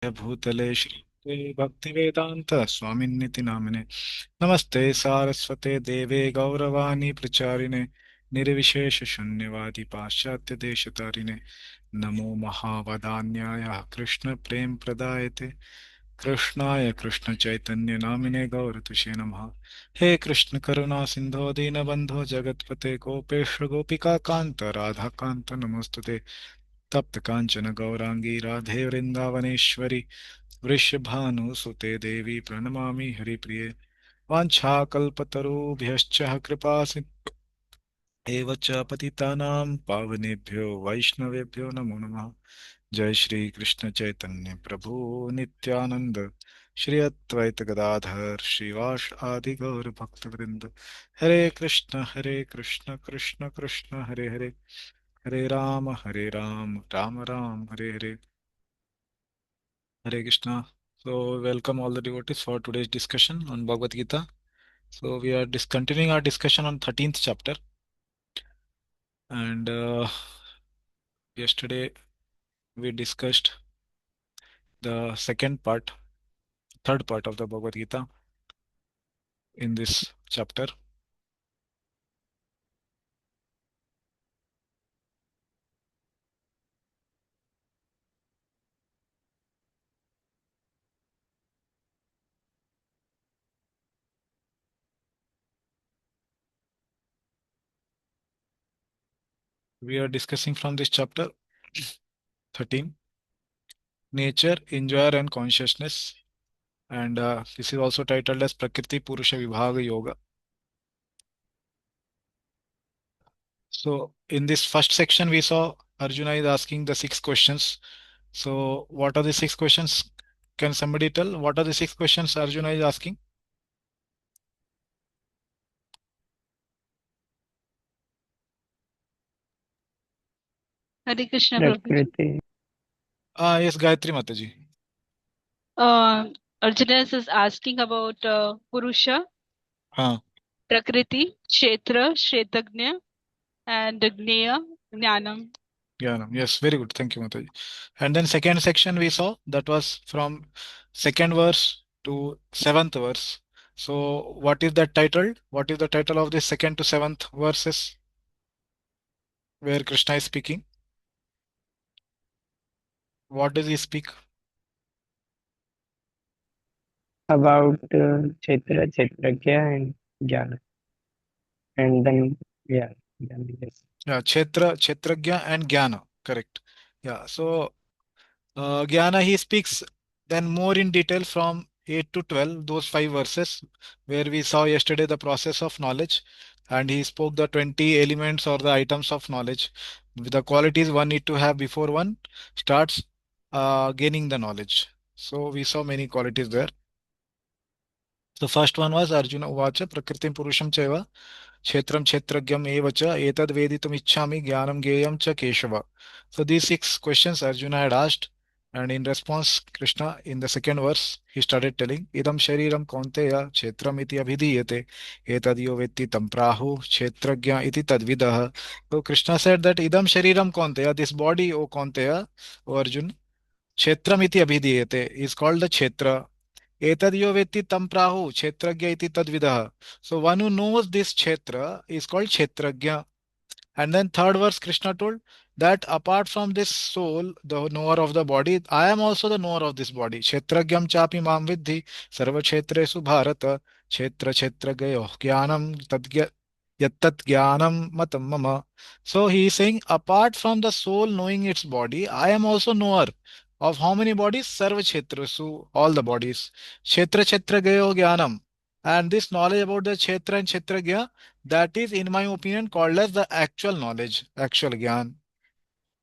भूतले श्रीमते भक्तिवेदांत स्वामिन्निति नामिने नमस्ते सारस्वते देवे गौरवाणी प्रचारिणे निर्विशेष शून्यवादी पाश्चात्य देशतारिणे नमो महावदान्याय कृष्ण प्रेम प्रदायते कृष्णाय कृष्ण चैतन्य नामिने गौरतुषे नमः। हे कृष्ण करुणा सिंधो दीनबंधो जगत्पते गोपेश गोपिका कांत राधा कांत नमोस्तुते। तप्त कांचन गौरांगी राधे वृंदावनेश्वरी वृषभानुसुते देवी प्रणमामि हरिप्रिये। वाञ्छाकल्पतरुभ्यश्च कृपा एव च पतितानां पावनेभ्यो वैष्णवेभ्यो नमो नमः। जय श्री कृष्ण चैतन्य प्रभु नित्यानंद श्री अद्वैत गदाधर श्रीवास आदि गौर भक्तवृंद। हरे कृष्ण कृष्ण कृष्ण हरे हरे, हरे Ram Ram Ram Hare Hare. Hare Krishna. So, welcome all the devotees for today's discussion on Bhagavad Gita. So, we are continuing our discussion on 13th chapter. And yesterday we discussed the third part of the Bhagavad Gita in this chapter. We are discussing from this chapter 13, nature, enjoyer, and consciousness. And this is also titled as Prakriti Purusha Vibhaga Yoga. So, in this first section, we saw Arjuna is asking the 6 questions. So, what are the 6 questions? Can somebody tell what are the 6 questions Arjuna is asking? Hare Krishna Prabhuji. Prakriti. Yes, Gayatri Mataji. Arjuna is asking about Purusha, Huh. Prakriti, Kshetra, Kshetagnya, and Gneya, Jnanam. Yes, very good. Thank you, Mataji. And then second section we saw that was from second verse to seventh verse. So, what is that title? What is the title of the second to seventh verses where Krishna is speaking? What does he speak? About Kshetra, Kshetragya and Jnana. And then, yeah, yes. Yeah, Kshetragya and Jnana. Correct. Yeah. So, Jnana, he speaks then more in detail from 8 to 12, those 5 verses where we saw yesterday the process of knowledge, and he spoke the 20 elements or the items of knowledge, with the qualities one need to have before one starts gaining the knowledge. So we saw many qualities there. The first one was Arjuna Uvacha Prakritim Purusham Chaiva Kshetram Kshetragyam Eva Cha Etad Veditum Ichchami Jnanam Geyam Cha Keshava. So these 6 questions Arjuna had asked, and in response, Krishna in the second verse he started telling Idam Shariram Kaunteya Kshetram iti abhidiyate Etad yo vetti tam prahu Kshetragya iti tadvidah. So Krishna said that Idam Shariram Kaunteya, this body, O Kaunteya, O Arjun, Kshetram iti abhidiyate is called the Kshetra. Etad yo vetti tam prahu Kshetragya iti tadvidah. So one who knows this Kshetra is called Kshetragya. And then third verse, Krishna told that apart from this soul, the knower of the body, I am also the knower of this body. Kshetragyam chapi mam vidhi sarva kshetresu bharata kshetra kshetragayo jnanam tadgya yattat jnanam matam mama. So he is saying, apart from the soul knowing its body, I am also knower of how many bodies? Sarva kshetresu, all the bodies. Kshetra kshetragayo jnanam. And this knowledge about the kshetra and kshetragya, that is, in my opinion, called as the actual knowledge, actual gyan.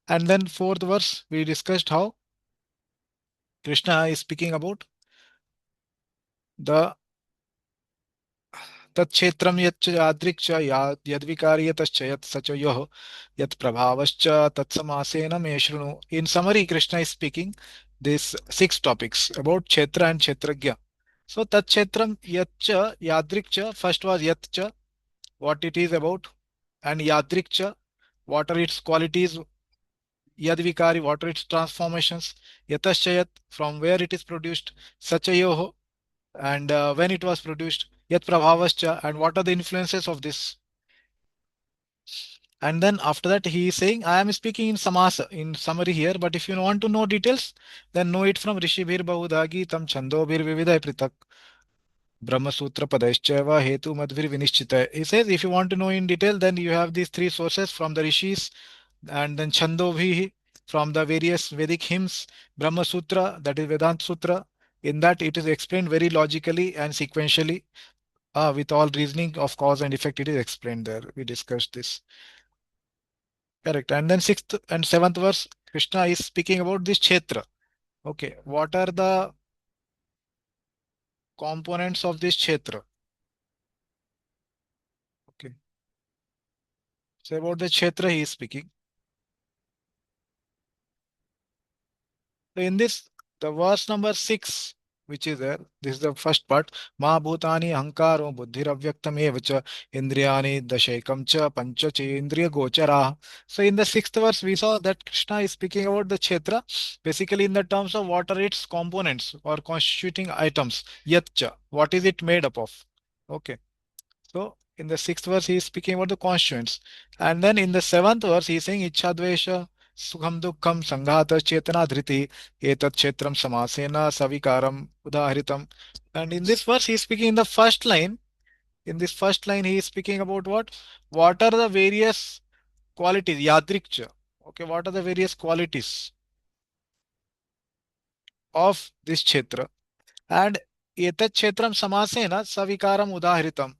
And then fourth verse, we discussed how Krishna is speaking about the तत्क्षेत्रम यच्च यादृक् च यद्विकार्यतश्च यत् सचयोः यत् प्रभावश्च तत्समासेन मे शृणु. In summary, Krishna is speaking these 6 topics about Kshetra and Kshetragya. So Tatkshetram Yatcha Yadrikcha, first was Yatcha, what it is about, and Yadrikcha, what are its qualities, Yad vikari, what are its transformations? Yataschayat, from where it is produced. Sachayoho, and when it was produced. Yat prabhavascha, and what are the influences of this? And then after that, he is saying, I am speaking in samasa, in summary here, but if you want to know details, then know it from Rishibhir Bahudagi Tam Chandobhir Vividai Pritak Brahma Sutra Padaishchaiva Hetu Madhvir Vinishchita. He says, if you want to know in detail, then you have these three sources from the rishis, and then Chandobhi from the various Vedic hymns, Brahma Sutra, that is Vedanta Sutra. In that, it is explained very logically and sequentially, with all reasoning of cause and effect. It is explained there. We discussed this. Correct. And then sixth and seventh verse, Krishna is speaking about this Kshetra. Okay. What are the components of this Kshetra? Okay. So about the Kshetra he is speaking. So in this, the verse number 6, which is there, this is the first part. Ma bhutani ahankaro buddhiravyaktam evacha indriyani dashaikam cha pancha indriya gochara. So in the sixth verse, we saw that Krishna is speaking about the Kshetra, basically in the terms of what are its components or constituting items. Yatcha, what is it made up of? Okay. So in the sixth verse, he is speaking about the constituents. And then in the seventh verse, he is saying Ichhadvesha Sukham Dukkham Sanghata Chetana Dhriti Etat Chetram Samasena Savikaram Udaharitam. And in this verse, he is speaking in the first line. In this first line, he is speaking about what? What are the various qualities? Yadrikcha. Okay, what are the various qualities of this Kshetra? And Etat Chetram Samasena Savikaram Udaharitam.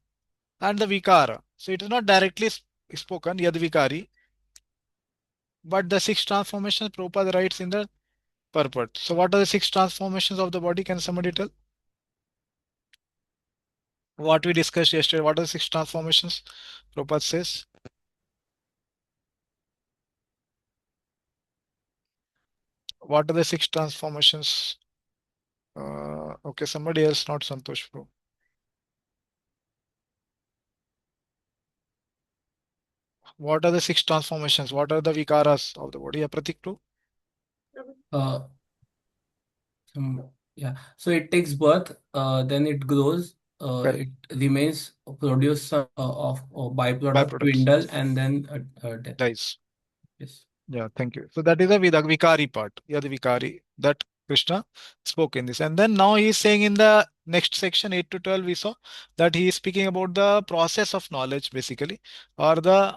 And the vikara. So it is not directly spoken, yad vikari, but the six transformations Prabhupada writes in the purport. So what are the six transformations of the body? Can somebody tell? What we discussed yesterday, what are the six transformations? Prabhupada says. What are the six transformations? Okay, somebody else, not Santosh Bro. What are the six transformations? What are the vikaras of the body? Yeah, Pratik too. Uh, yeah. So it takes birth, then it grows, Correct. it remains, produce of byproduct, Byproducts. dwindle, and then death. Dies. Yes. Yeah, thank you. So that is the Vikari part. Yeah, the Vikari that Krishna spoke in this. And then now he is saying in the next section, 8 to 12, we saw that he is speaking about the process of knowledge, basically, or the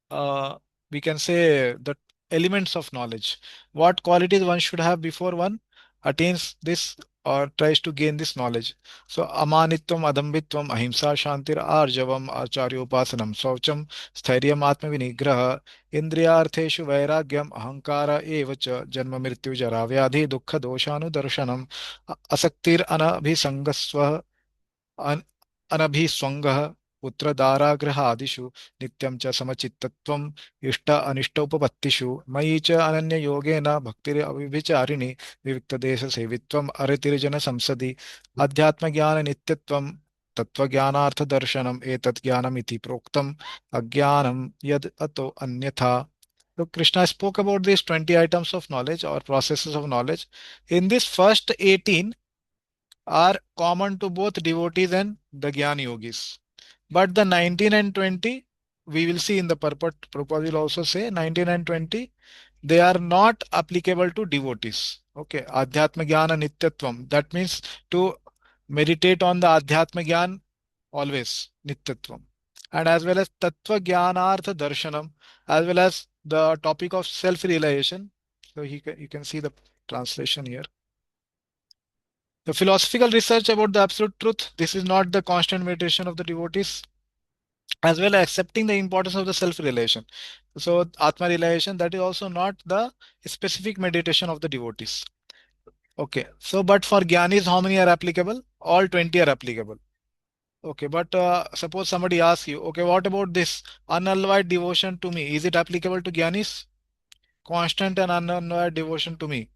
uh, we can say the elements of knowledge. What qualities one should have before one attains this or tries to gain this knowledge. So amanitvam, adambitvam, ahimsa, shantir, arjavam, acharyopasanam, saucham, स्थैर्यम आत्मविनिग्रह इंद्रियार्थेषु वैराग्यम अहंकार एव च जन्म मृत्यु जरा व्याधि दुःख दोषानुदर्शनम असक्तिर अनभिसंगस्व अन- अनभिस्वङ्गः पुत्रदारागृहादिषु नित्यं च समचित्तत्वम् इष्ट अनिष्टोपपत्तिषु मयि च अनन्ययोगेन भक्तिरव्यभिचारिणि विविक्तदेशसेवित्वम् अरतिर्जनसंसदि अध्यात्मज्ञाननित्यत्वं तत्त्वज्ञानार्थदर्शनम् एतत् ज्ञानमिति प्रोक्तम् अज्ञानं यद् अतो अन्यथा. So Krishna spoke about these 20 items of knowledge or processes of knowledge. In this first 18, are common to both devotees and the Gyan yogis. But the 19 and 20, we will see in the purport, Prabhupada will also say 19 and 20, they are not applicable to devotees. Okay, Adhyatma Jnana Nityatvam. That means to meditate on the Adhyatma Jnana always, Nityatvam. And as well as Tattva Jnanartha Darshanam, as well as the topic of self-realization. So you can see the translation here. The philosophical research about the absolute truth, this is not the constant meditation of the devotees, as well as accepting the importance of the self-realization. So, Atma realization, that is also not the specific meditation of the devotees. Okay, so but for Gyanis, how many are applicable? All 20 are applicable. Okay, but suppose somebody asks you, okay, what about this unalloyed devotion to me? Is it applicable to Gyanis? Constant and unalloyed devotion to me.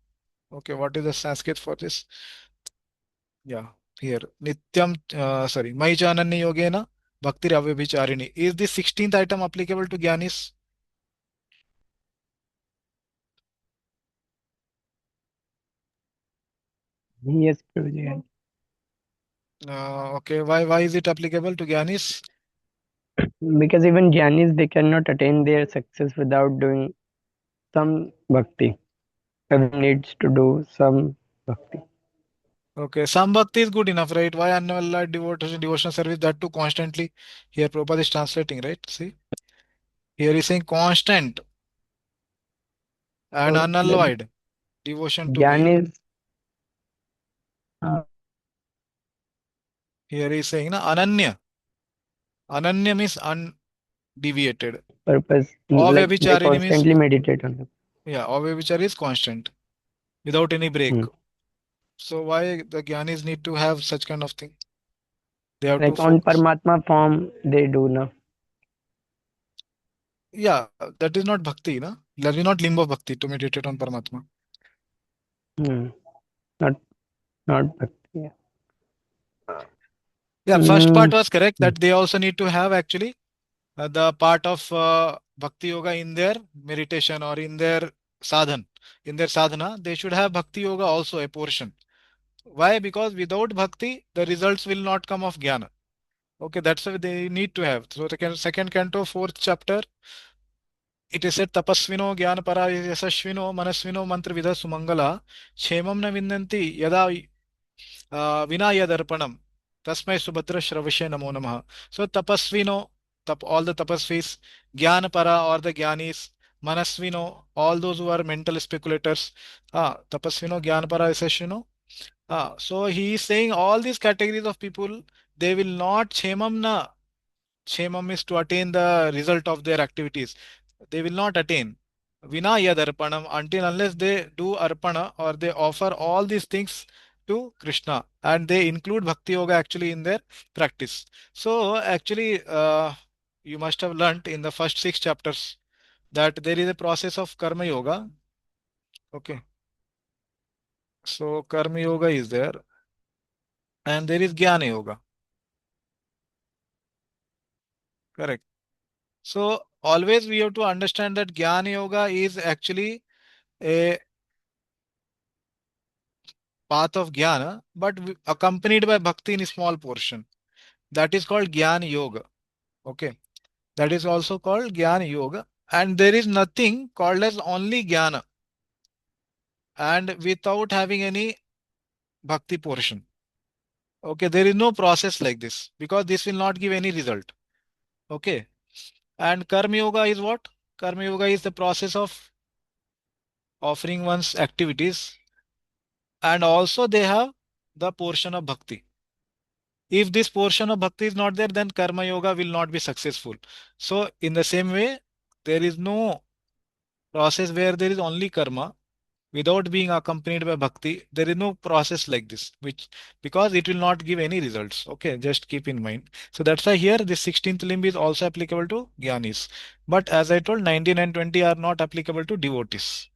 Okay, what is the Sanskrit for this? Yeah, here Nityam, sorry, Maija Ananya Yogena Bhakti Ravyabhicharini. Is the 16th item applicable to Gyanis? Yes, Prabhuji. Okay, why is it applicable to Gyanis? Because even Jnanis, they cannot attain their success without doing some bhakti. Everyone needs to do some bhakti. Okay, some bhakti is good enough, right? Why unalloyed devotional service, that too constantly? Here Prabhupada is translating, right? See, here he's saying constant and So the unalloyed devotion to me. Jnanis, uh, Here he's saying na Ananya. Ananya means undeviated. purpose, like they Avyavicharini means, constantly meditate on it. yeah, avyavichari is constant without any break. Hmm. So why the Gyanis need to have such kind of thing? They have to Like on focus. Paramatma form, they do now. Yeah, that is not bhakti, na? That is not limbo bhakti to meditate on Paramatma. Hmm. Not not bhakti. Yeah. Yeah, first part Mm, was correct hmm. that they also need to have actually the part of bhakti yoga in their meditation or in their sadhana. They should have bhakti yoga also a portion. Why? Because without bhakti, the results will not come of jnana. Okay, that's why they need to have. So the second canto, fourth chapter, it is said tapasvino jnanapara yasashvino manasvino mantravidha sumangala kshamam na vinnanti yada vinaya darpanam tasmai subhadra shravashe namo namah. So tapasvino, all the tapasvis, jnanapara or the jnanis, manasvino, all those who are mental speculators, tapasvino jnanapara yasashvino. So he is saying all these categories of people, they will not kshamam na. Kshamam is to attain the result of their activities. They will not attain. Vina yad arpanam, until unless they do arpana or they offer all these things to Krishna, and they include Bhakti Yoga actually in their practice. So actually, you must have learnt in the first six chapters that there is a process of Karma Yoga. Okay. So Karma Yoga is there, and there is Jnana Yoga. Correct. So always we have to understand that Jnana Yoga is actually a path of Jnana, but accompanied by Bhakti in a small portion. That is called Jnana Yoga. Okay. That is also called Jnana Yoga. And there is nothing called as only Jnana and without having any Bhakti portion. Okay. There is no process like this because this will not give any result. Okay. And Karma Yoga is what? Karma Yoga is the process of offering one's activities, and also they have the portion of bhakti. If this portion of bhakti is not there, then karma yoga will not be successful. So in the same way, there is no process where there is only karma without being accompanied by bhakti. There is no process like this, which because it will not give any results. Okay, just keep in mind. So that's why here this 16th limb is also applicable to jnanis. But as I told, 19 and 20 are not applicable to devotees.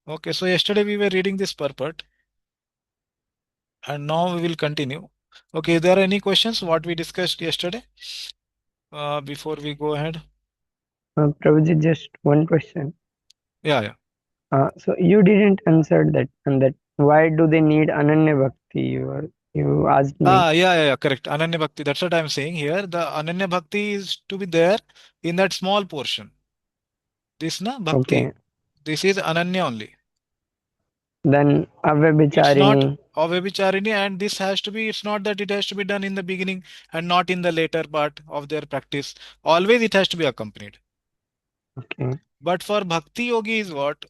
Okay, so yesterday we were reading this purport. And now we will continue. Okay, there are any questions what we discussed yesterday before we go ahead? Prabhuji, just one question. Yeah, yeah. So you didn't answer that, and that why do they need Ananya Bhakti? You asked me. Yeah, correct. Ananya Bhakti. That's what I'm saying here. The Ananya Bhakti is to be there in that small portion. This na Bhakti. Okay. This is Ananya only. Then It's not Avyabicharini. Avyavicharini, and this has to be, it's not that it has to be done in the beginning and not in the later part of their practice. Always it has to be accompanied. Okay. But for Bhakti Yogi is what?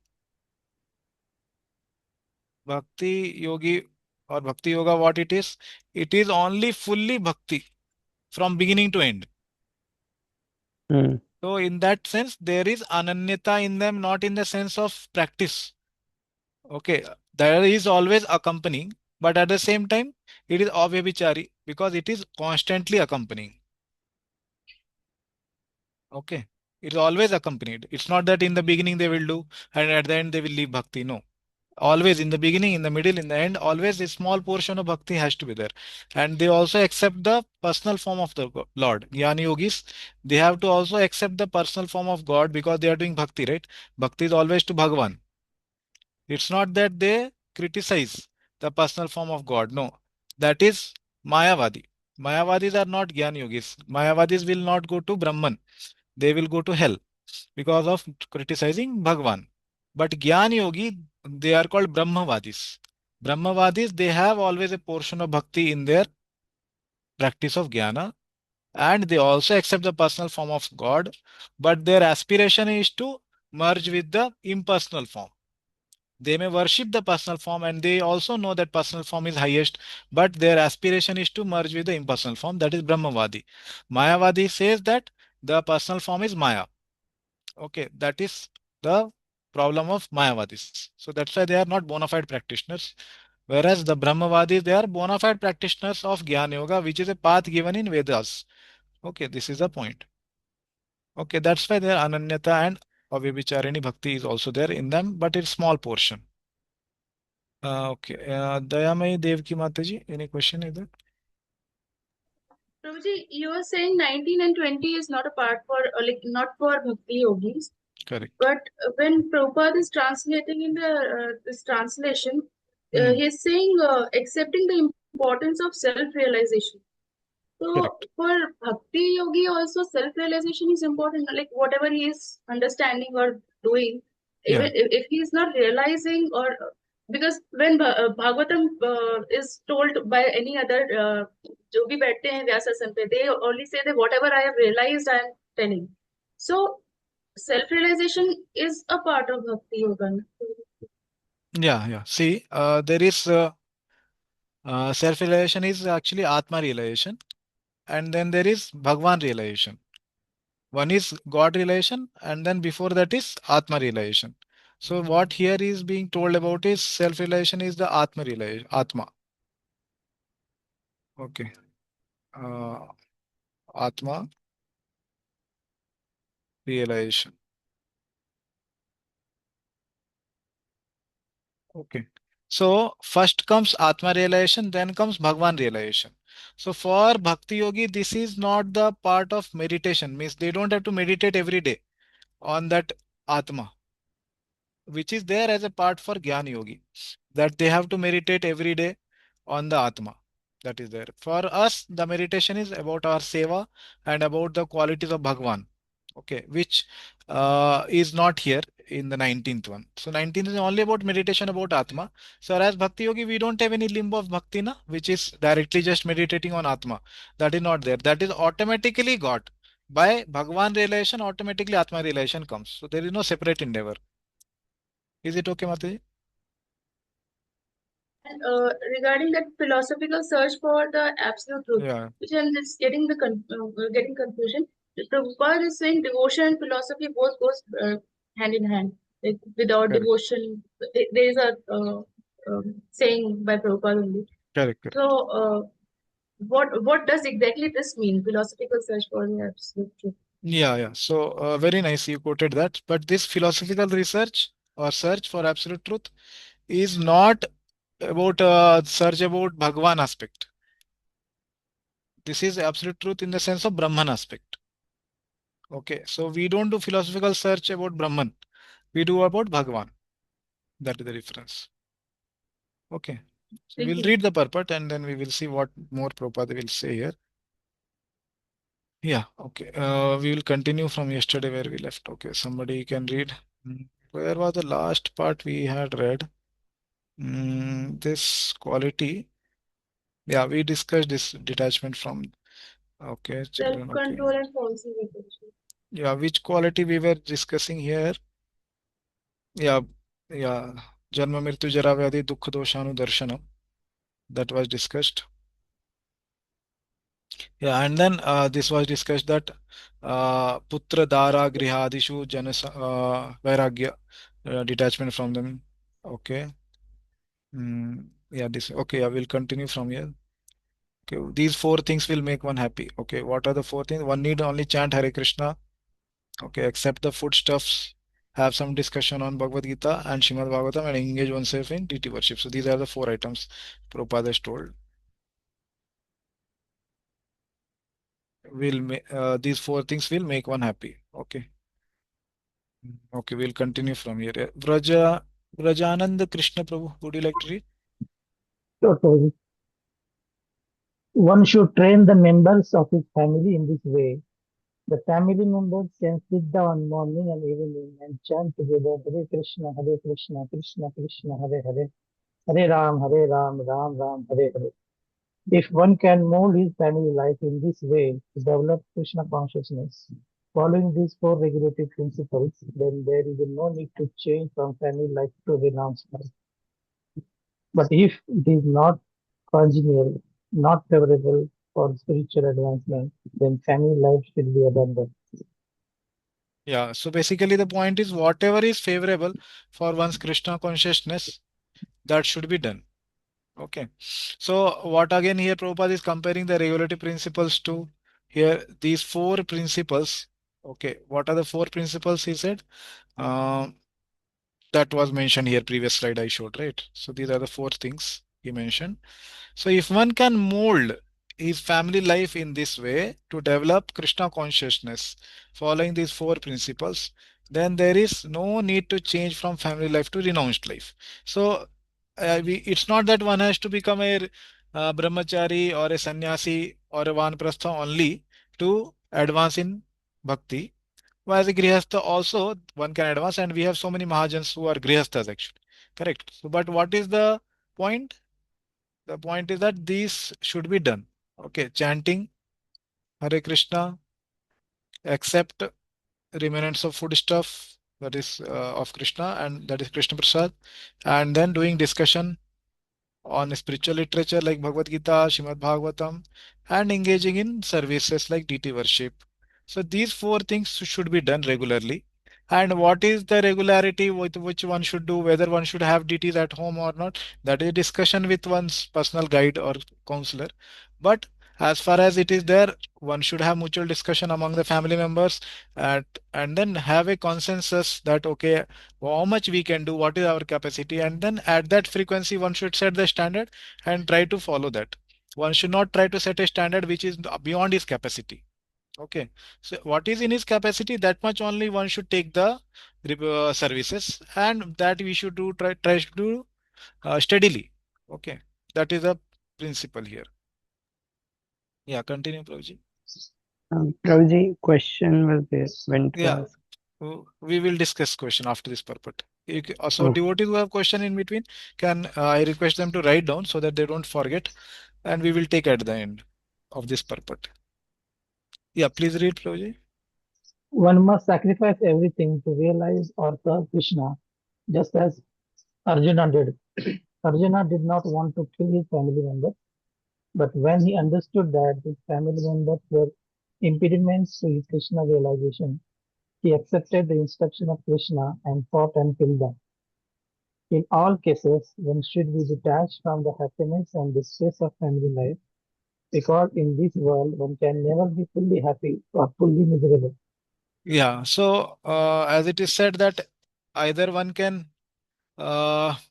Bhakti Yogi or Bhakti Yoga, what it is? It is only fully Bhakti from beginning to end. Hmm. So, in that sense, there is Ananyata in them, not in the sense of practice. Okay, there is always accompanying, but at the same time, it is Avyabhichari because it is constantly accompanying. Okay, it is always accompanied. It's not that in the beginning they will do and at the end they will leave Bhakti. No. Always in the beginning, in the middle, in the end, always a small portion of bhakti has to be there. And they also accept the personal form of the Lord. Jnana yogis, they have to also accept the personal form of God because they are doing bhakti, right? Bhakti is always to Bhagavan. It's not that they criticize the personal form of God. No, that is Mayavadi. Mayavadis are not Gyan Yogis. Mayavadis will not go to Brahman. They will go to hell because of criticizing Bhagavan. But Gyan Yogi, they are called Brahmavadis. Brahmavadis, they have always a portion of bhakti in their practice of jnana, and they also accept the personal form of God, but their aspiration is to merge with the impersonal form. They may worship the personal form and they also know that personal form is highest, but their aspiration is to merge with the impersonal form. That is Brahmavadi. Mayavadi says that the personal form is Maya. Okay, that is the problem of Mayavadis. So that's why they are not bona fide practitioners. Whereas the Brahmavadis, they are bona fide practitioners of Jnana Yoga, which is a path given in Vedas. Okay, this is the point. Okay, that's why their Ananyata and Avyabhicharani Bhakti is also there in them, but it's small portion. Okay, Dayamai Devki Mataji, any question is there? Prabhuji, you were saying 19 and 20 is not a part for, like, not for Bhakti Yogis. Correct. But when Prabhupada is translating in this translation, he's saying accepting the importance of self-realization. So Correct. for Bhakti Yogi also self-realization is important. Like whatever he is understanding or doing, even Yeah. if he is not realizing, or because when Bhagavatam is told by any other जो भी बैठते हैं व्यासासन पे, they only say that whatever I have realized I am telling. So self-realization is a part of Bhakti Yoga. Yeah, yeah. See, there is self-realization is actually Atma realization, and then there is Bhagwan realization. One is God realization, and then before that is Atma realization. So what here is being told about is self-realization is the Atma realization, Atma. Okay. Atma realization. Okay. So first comes Atma realization, then comes Bhagwan realization. So for Bhakti Yogi, this is not the part of meditation. Means they don't have to meditate every day on that Atma, which is there as a part for Gyan Yogi, that they have to meditate every day on the Atma. That is there. For us, the meditation is about our seva and about the qualities of Bhagwan. Okay, which is not here in the 19th one. So 19th is only about meditation about Atma. So as Bhakti Yogi, we don't have any limb of Bhakti, na, which is directly just meditating on Atma. That is not there. That is automatically got. By Bhagwan realization, automatically Atma realization comes. So there is no separate endeavor. Is it okay, Mataji? And regarding that philosophical search for the absolute truth, Yeah, which I'm just getting getting confusion. Prabhupada is saying devotion and philosophy both goes hand in hand. Like without correct, devotion, there is a saying by Prabhupada only. correct, correct. So what does exactly this mean? Philosophical search for the absolute truth. Yeah, yeah. So very nice you quoted that. But this philosophical research or search for absolute truth is not about search about Bhagwan aspect. This is absolute truth in the sense of Brahman aspect. Okay, so we don't do philosophical search about Brahman. We do about Bhagwan. That is the difference. Okay, so Thank we'll you. read the purport and then we will see what more Prabhupada will say here. Yeah, okay. We will continue from yesterday where we left. Okay, somebody can read. Where was the last part we had read? This quality. Yeah, we discussed this detachment from. Okay, children. Okay. Self-control and policy meditation. Yeah, which quality we were discussing here? Yeah, yeah. Janma Mrityu Jara Vyadhi Dukkha Doshanu Darshanam. That was discussed. Yeah, and then this was discussed that Putra Dara Grihadishu Janas Vairagya detachment from them. Okay. Yeah, this okay, I will continue from here. Okay, these four things will make one happy. Okay, what are the four things? One need only chant Hare Krishna. Okay, accept the foodstuffs, have some discussion on Bhagavad Gita and Srimad Bhagavatam, and engage oneself in deity worship. So these are the four items Prabhupada has told. These four things will make one happy. Okay. Okay, we'll continue from here. Vrajananda Krishna Prabhu, would you like to read? Sure, Prabhuji. One should train the members of his family in this way. The family members can sit down morning and evening and chant together Hare Krishna, Krishna Krishna, Hare Hare, Hare Ram, Ram Ram, Hare Hare. If one can mold his family life in this way to develop Krishna consciousness, following these four regulative principles, then there is no need to change from family life to renounced life. But if it is not congenial, not favorable for spiritual advancement, then family life should be abandoned. Yeah, so basically the point is whatever is favorable for one's Krishna consciousness, that should be done. Okay. So what again here Prabhupada is comparing the regulative principles to here these four principles. Okay. What are the four principles he said? That was mentioned here previous slide I showed, right? So these are the four things he mentioned. So if one can mold his family life in this way to develop Krishna consciousness, following these four principles, then there is no need to change from family life to renounced life. So it's not that one has to become a brahmachari or a sannyasi or a vanprastha only to advance in bhakti. Well, as a grihastha also one can advance, and we have so many mahajans who are grihasthas actually. Correct. So, but what is the point? The point is that these should be done. Okay, chanting Hare Krishna, accept remnants of food stuff that is of Krishna, and that is Krishna Prasad, and then doing discussion on spiritual literature like Bhagavad Gita, Srimad Bhagavatam, and engaging in services like deity worship. So these four things should be done regularly. And what is the regularity with which one should do, whether one should have deities at home or not, that is discussion with one's personal guide or counselor. But as far as it is there, one should have mutual discussion among the family members at, and then have a consensus that okay, how much we can do, what is our capacity, and then at that frequency one should set the standard and try to follow that. One should not try to set a standard which is beyond his capacity. Okay, so what is in his capacity, that much only one should take the services, and that we should do try to do steadily. Okay, that is a principle here. Yeah, continue, Prabhuji. Prabhuji, question was there when to Yeah, ask. we will discuss question after this purport. So Okay. devotees who have question in between, can I request them to write down so that they don't forget, and we will take at the end of this purport. Yeah, please read, Prabhuji. One must sacrifice everything to realize or serve Krishna, just as Arjuna did. Arjuna did not want to kill his family members, but when he understood that his family members were impediments to his Krishna realization, he accepted the instruction of Krishna and fought and killed them. In all cases, one should be detached from the happiness and distress of family life, because in this world one can never be fully happy or fully miserable. Yeah, so as it is said that either one can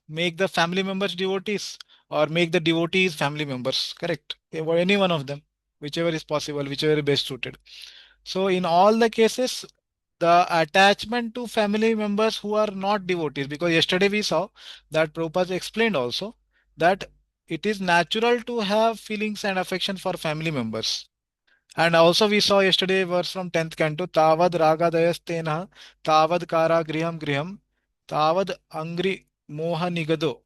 make the family members devotees or make the devotees family members, correct? Or any one of them, whichever is possible, whichever is best suited. So in all the cases, the attachment to family members who are not devotees, because yesterday we saw that Prabhupada explained also that it is natural to have feelings and affection for family members. And also we saw yesterday verse from 10th canto, Tavad ragadayastena, Tavad kara griham griham, Tavad angri moha nigado.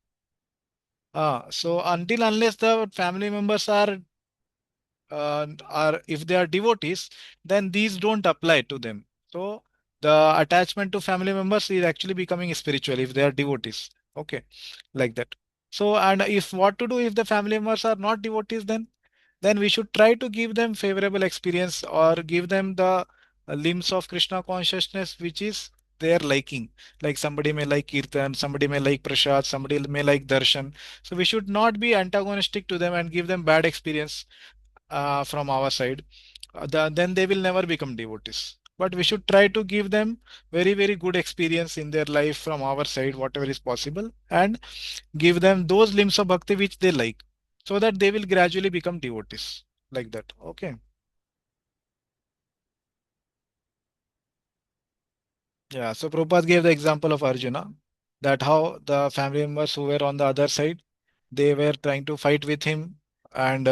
So until unless the family members are if they are devotees, then these don't apply to them. So the attachment to family members is actually becoming spiritual if they are devotees. Okay, like that. So and if what to do if the family members are not devotees, then we should try to give them favorable experience or give them the limbs of Krishna consciousness which is their liking. Like somebody may like kirtan, somebody may like prasad, somebody may like darshan. So we should not be antagonistic to them and give them bad experience from our side. Then they will never become devotees. But we should try to give them very, very good experience in their life from our side, whatever is possible, and give them those limbs of bhakti which they like, so that they will gradually become devotees. Like that. Okay. Yeah. So Prabhupada gave the example of Arjuna, that how the family members who were on the other side, They were trying to fight with him, and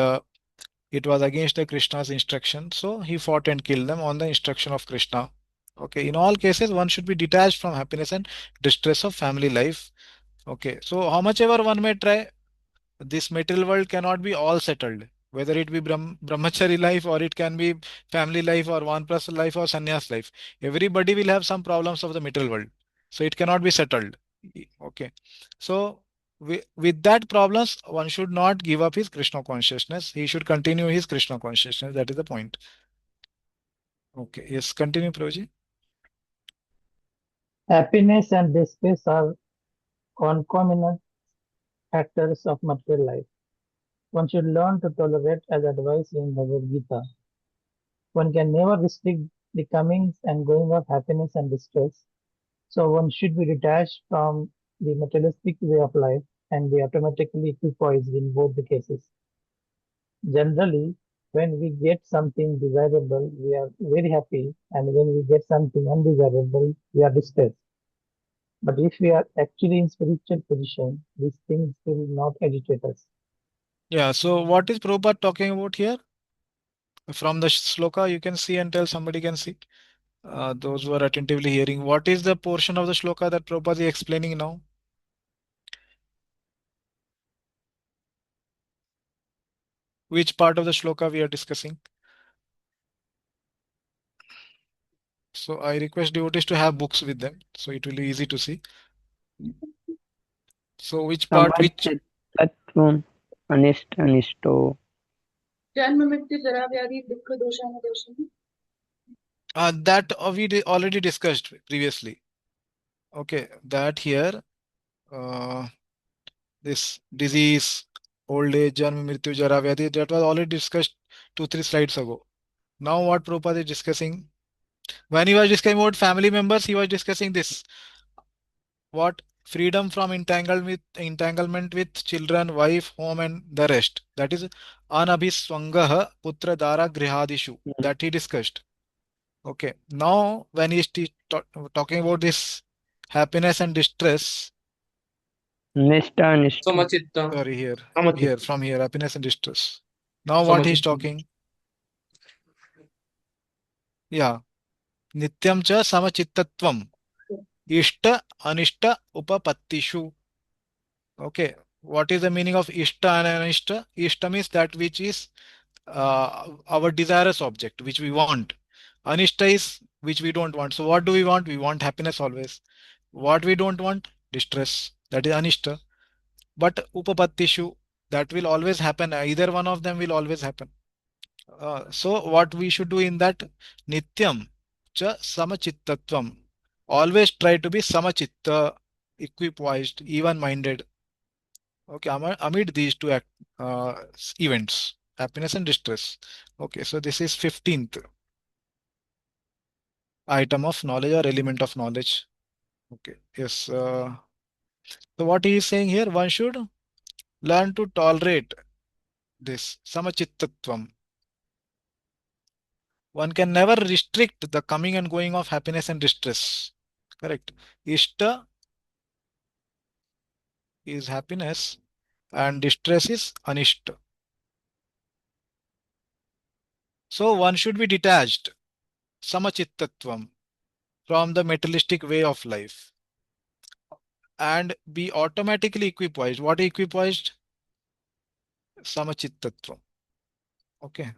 it was against the Krishna's instruction. So he fought and killed them on the instruction of Krishna. Okay, in all cases, one should be detached from happiness and distress of family life. Okay, so how much ever one may try, this material world cannot be all settled. Whether it be brahmachari life, or it can be family life, or one-plus life, or sannyas life. Everybody will have some problems of the material world. So it cannot be settled. Okay. So with that problems, one should not give up his Krishna consciousness. He should continue his Krishna consciousness. That is the point. Okay. Yes, continue, Prabhuji. Happiness and distress are concomitant factors of material life. One should learn to tolerate as advised in Bhagavad Gita. One can never restrict the comings and going of happiness and distress. So one should be detached from the materialistic way of life and be automatically equipoised in both the cases. Generally, when we get something desirable, we are very happy, and when we get something undesirable, we are distressed. But if we are actually in spiritual position, these things will not agitate us. Yeah. So what is Prabhupada talking about here? From the sloka, you can see and tell somebody can see. Those who are attentively hearing, what is the portion of the shloka that Prabhupada is explaining now? Which part of the shloka we are discussing? So I request devotees to have books with them, so it will be easy to see. So which part, which Samachittatvam anishto. जन्म मृत्यु जरा व्याधि दुख दोषानुदोषम्. that we already discussed previously. Okay, that here, this disease, old age, janma, mrityu, jara, vyadhi, that was already discussed 2-3 slides ago. Now what Prabhupada is discussing? When he was discussing about family members, he was discussing this. What? Freedom from entanglement with children, wife, home, and the rest. That is anabhiswangaha putra dara grihadishu. That he discussed. Okay. Now, when he is talking about this happiness and distress, Nishta anishto. Samachitta. sorry, here, Samachitta. from here, happiness and distress. Now, what he is Samachitta. talking? Yeah. Nityam cha samachittatvam. Ishta anishta upapattishu. Okay. What is the meaning of ishta and anishta? Ishta means that which is our desirous object, which we want. Anishta is which we don't want. So what do we want? We want happiness always. What we don't want? Distress. That is anishta. But upapattishu, that will always happen. Either one of them will always happen. So what we should do in that? Nityam cha samachittatvam. Always try to be samachitta, equipoised, even-minded. Okay, amid these two events, happiness and distress. Okay, so this is 15th item of knowledge or element of knowledge. Okay, yes. So what he is saying here, one should learn to tolerate this samachittatvam. One can never restrict the coming and going of happiness and distress. Correct. Ishta is happiness and distress is anishta. So one should be detached, samachittatvam, from the materialistic way of life and be automatically equipoised. What is equipoised? Samachittatvam. Okay.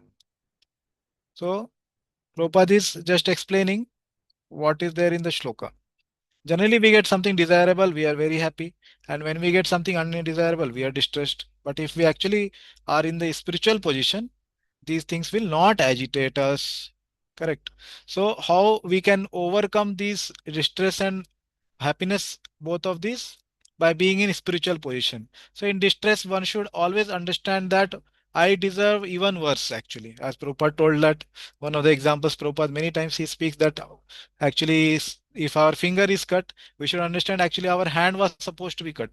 So Prabhupada is just explaining what is there in the shloka. Generally, we get something desirable, we are very happy. And when we get something undesirable, we are distressed. But if we actually are in the spiritual position, these things will not agitate us. Correct. So how we can overcome these distress and happiness, both of these, by being in spiritual position. So in distress, one should always understand that I deserve even worse, actually. As Prabhupada told that, one of the examples, Prabhupada many times he speaks that actually if our finger is cut, we should understand actually our hand was supposed to be cut.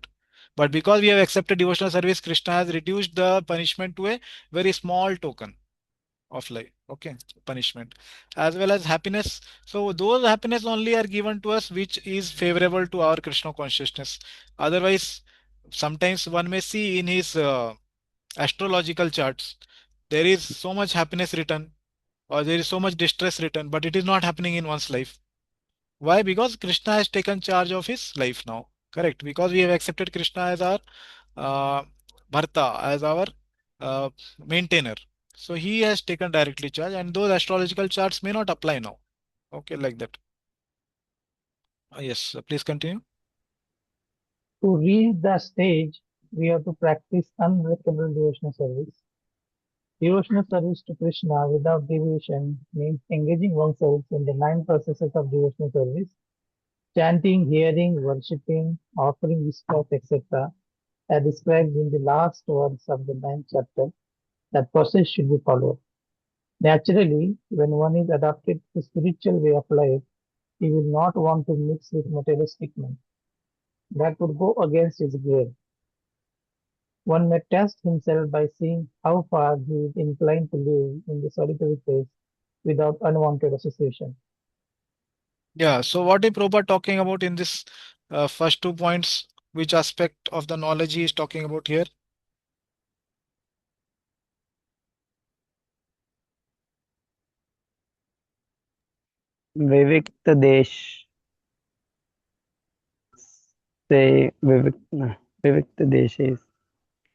But because we have accepted devotional service, Krishna has reduced the punishment to a very small token of life. Okay, punishment. As well as happiness. So those happiness only are given to us which is favorable to our Krishna consciousness. Otherwise, sometimes one may see in his astrological charts, there is so much happiness written or there is so much distress written, but it is not happening in one's life. Why? Because Krishna has taken charge of his life now. Correct. Because we have accepted Krishna as our uh, Bharta, as our uh, maintainer. So he has taken directly charge, and those astrological charts may not apply now. Okay, like that. Yes, please continue. To reach the stage, we have to practice unbreakable devotional service. Devotional service to Krishna without deviation means engaging oneself in the 9 processes of devotional service: chanting, hearing, worshipping, offering respect, etc., as described in the last words of the 9th chapter. That process should be followed. Naturally, when one is adapted to spiritual way of life, he will not want to mix with materialistic men. That would go against his grain. One may test himself by seeing how far he is inclined to live in the solitary place without unwanted association. Yeah, so what is Prabhupada talking about in this first 2 points? Which aspect of the knowledge he is talking about here? विविक्त देश से विविक्त देशे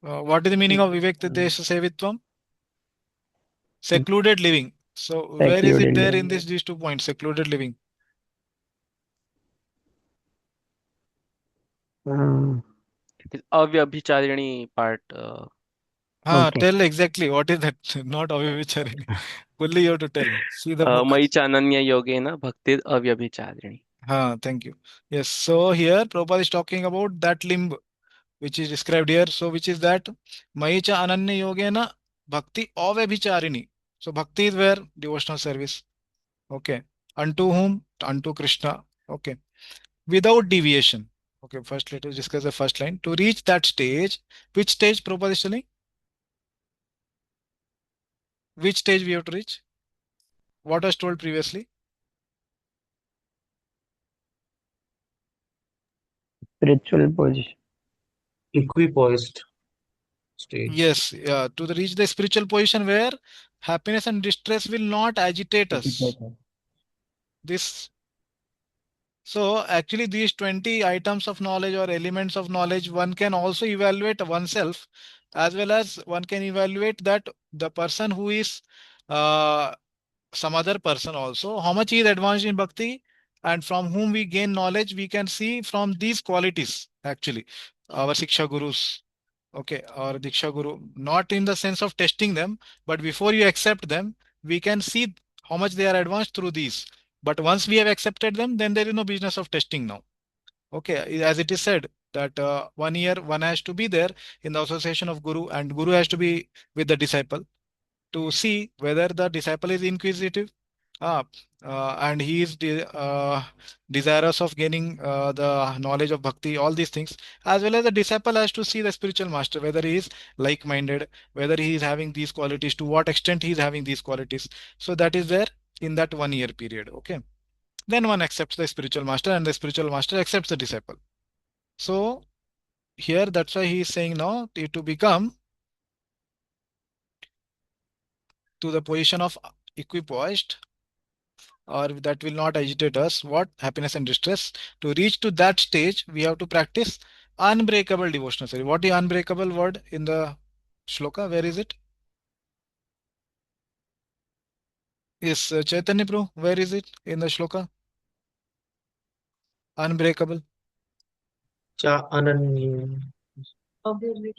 What is the meaning of Vivekta Desha Sevitvam? Secluded living. So where is it secluded there in living. these 2 points? Secluded living. It is avyabhicharini part. Okay. Tell exactly what is that. Not Avyavicharani. Fully you have to tell. See the book. Mai chananya yogena bhakti avyabhicharini. Thank you. Yes. So here Prabhupada is talking about that limb which is described here. So which is that Maicha Ananya Yogena Bhakti Avabhicharini. So bhakti is where devotional service. Okay. Unto whom? Unto Krishna. Okay. Without deviation. Okay. First, let us discuss the first line. To reach that stage, which stage Prabhupada is telling? Which stage we have to reach? What was told previously? Spiritual position. Equipoised stage. Yes, yeah, to reach the spiritual position where happiness and distress will not agitate us. This So actually these 20 items of knowledge or elements of knowledge, one can also evaluate oneself as well as one can evaluate that the person who is uh, some other person also, how much he is advanced in bhakti and from whom we gain knowledge, we can see from these qualities actually. Our Siksha Gurus, okay, or Diksha Guru, not in the sense of testing them, but before you accept them, we can see how much they are advanced through these. But once we have accepted them, then there is no business of testing now. Okay, as it is said that 1 year one has to be there in the association of Guru, and Guru has to be with the disciple to see whether the disciple is inquisitive uh, and he is desirous of gaining the knowledge of bhakti, all these things, as well as the disciple has to see the spiritual master, whether he is like-minded, whether he is having these qualities, to what extent he is having these qualities. So that is there in that 1 year period. Okay. Then one accepts the spiritual master and the spiritual master accepts the disciple. So here that's why he is saying now to become to the position of equipoised or that will not agitate us, what happiness and distress. To reach to that stage, we have to practice unbreakable devotional service. What is unbreakable word in the shloka? Where is it? Yes, Chaitanya Prabhu, where is it in the shloka? Unbreakable. Cha ananya.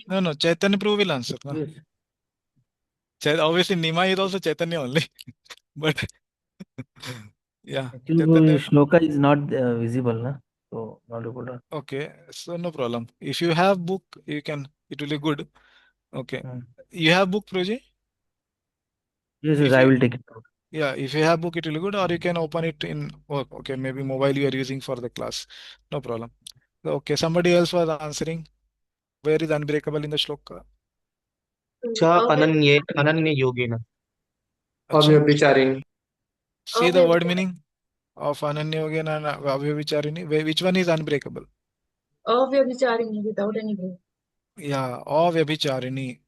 No, no, Chaitanya Prabhu will answer. No? Yes. Obviously, Nima is also Chaitanya only. But yeah, Actually, वो Chaitanya. shloka is not visible, na? So not able to. Okay, so no problem. If you have book, you can, it will be good. Okay. You have book, Proji? Yes, yes, If I you, will take it out. yeah, if you have book, it will be good, or you can open it in work. Okay, maybe mobile you are using for the class. No problem. Okay, somebody else was answering. Where is unbreakable in the shloka? Cha ananya yogena. Acha. Avyabhicharini. See the word meaning of Ananya Yogena and Avyabhicharini. Which one is unbreakable? Avyabhicharini, without any break. Yeah, avyabhicharini.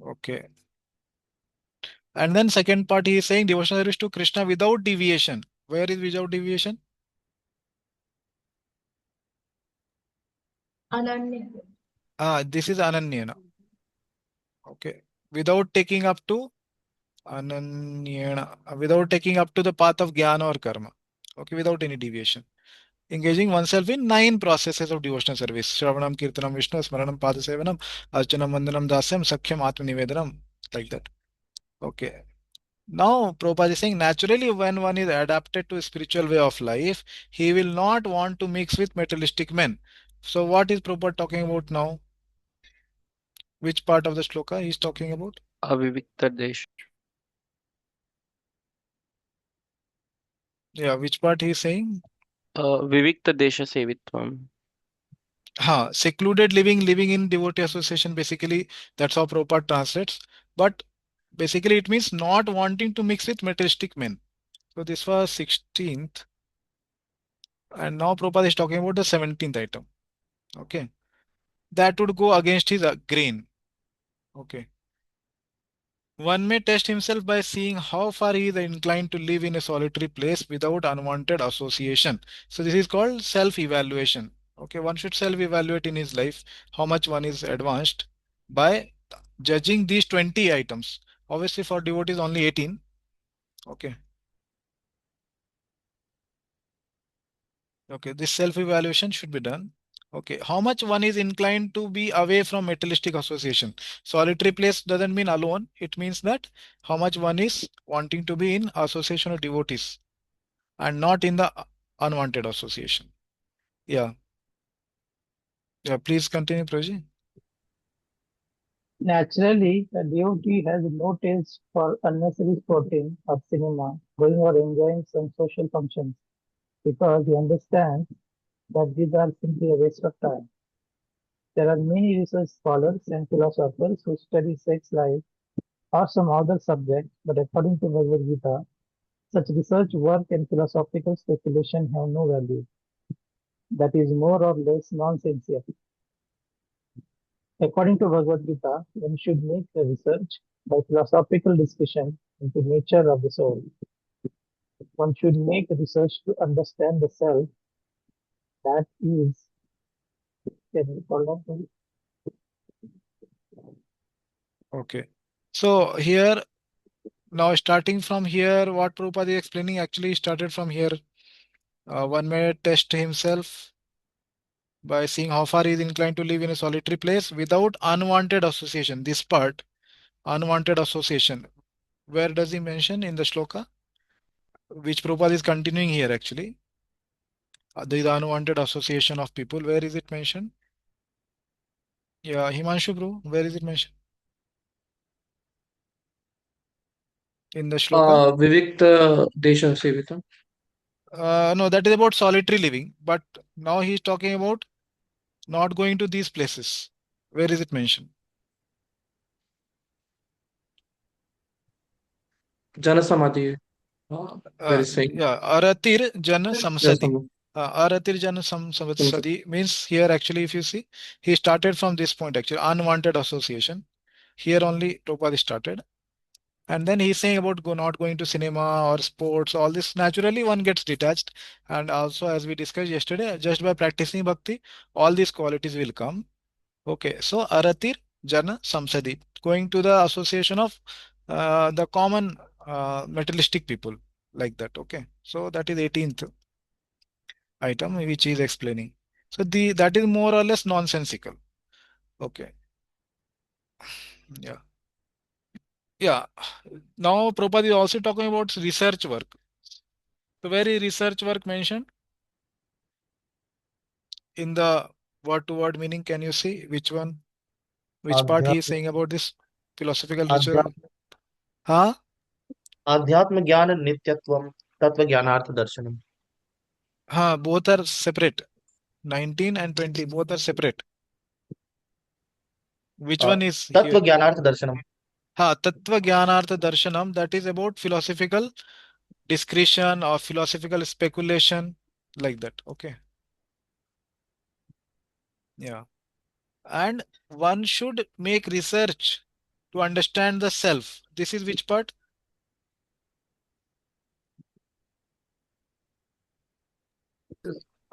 Okay. And then second part he is saying devotional service to Krishna without deviation. Where is without deviation? Ananya. This is Ananyana. Okay. Without taking up to Ananyana, without taking up to the path of jnana or karma. Okay, without any deviation. Engaging oneself in 9 processes of devotional service. Shravanam, Kirtanam, Vishnu, Smaranam, Padasevanam, Archanam, Vandanam, Dasyam, Sakhyam, Atmanivedanam. Like that. Okay. Now, Prabhupada is saying naturally, when one is adapted to a spiritual way of life, he will not want to mix with materialistic men. So, what is Prabhupada talking about now? Which part of the shloka he is talking about? अविविक्त देश Yeah, which part he is saying? विविक्त देश सेवित्वम. Secluded living, living in devotee association, basically, that's how Prabhupada translates. But basically, it means not wanting to mix with materialistic men. So, this was 16th. And now Prabhupada is talking about the 17th item. Okay. That would go against his grain. Okay. One may test himself by seeing how far he is inclined to live in a solitary place without unwanted association. So this is called self-evaluation. Okay, one should self-evaluate in his life how much one is advanced by judging these 20 items. Obviously for devotees only 18. Okay. Okay, this self-evaluation should be done. Okay, how much one is inclined to be away from materialistic association. Solitary place doesn't mean alone. It means that how much one is wanting to be in association of devotees and not in the unwanted association. Yeah. Yeah, please continue, Praji. Naturally, the devotee has no taste for unnecessary sporting or cinema, going or enjoying some social functions, because he understands that these are simply a waste of time. There are many research scholars and philosophers who study sex life or some other subject, but according to Bhagavad Gita, such research work and philosophical speculation have no value. That is more or less nonsensical. According to Bhagavad Gita, one should make the research by philosophical discussion into nature of the soul. One should make research to understand the self that is. Can you call that, please? Okay. So here, now starting from here, what Prabhupada is explaining actually started from here. One may test himself by seeing how far he is inclined to live in a solitary place without unwanted association. This part, unwanted association. Where does he mention in the shloka? Which Prabhupada is continuing here actually. The unwanted association of people. Where is it mentioned? Yeah, Himanshu bro, where is it mentioned? In the shloka? विविक्त देश सेवितम. No, that is about solitary living. But now he is talking about not going to these places. Where is it mentioned? जन समाधि. Where is saying Yeah, Aratir Jana yes, Samsadi. Aratir Jana Samsadi means here actually, if you see, he started from this point actually, unwanted association. Here only Prabhupada started. And then he's saying about not going to cinema or sports, all this naturally one gets detached. And also, as we discussed yesterday, just by practicing bhakti, all these qualities will come. Okay, so Aratir Jana Samsadi, going to the association of the common materialistic people, like that. Okay, so that is 18th item which he is explaining. So the that is more or less nonsensical. Okay, yeah, yeah. Now Prabhupada is also talking about research work. So where is research work mentioned in the word to word meaning? Can you see which one, which part he is आध्यात्म saying about this philosophical ritual? आध्यात्म Huh? आध्यात्म ज्ञान नित्यत्वम तत्व ज्ञानार्थ दर्शनम. Both are separate. 19 and 20, both are separate. Which one is तत्व here? ज्ञानार्थ दर्शनम. Tattva Jnanartha Darshanam, that is about philosophical discretion or philosophical speculation, like that. Okay. Yeah. And one should make research to understand the self. This is which part?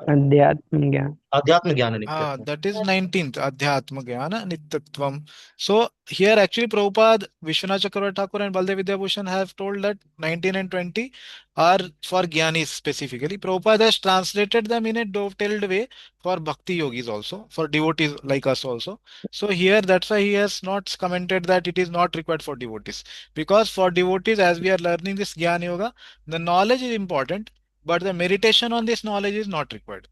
अध्यात्म ज्ञान. अध्यात्म ज्ञान नित्यत्व. That is 19th, Adhyatma Jnana Nityatvam. So here actually Prabhupada, Vishwanath Chakravarti Thakur and Baldev Vidyabhushan have told that 19 and 20 are for Jnanis specifically. Prabhupada has translated them in a dovetailed way for Bhakti Yogis also, for devotees like us also. So here that's why he has not commented that it is not required for devotees. Because for devotees, as we are learning this Jnana Yoga, the knowledge is important, but the meditation on this knowledge is not required.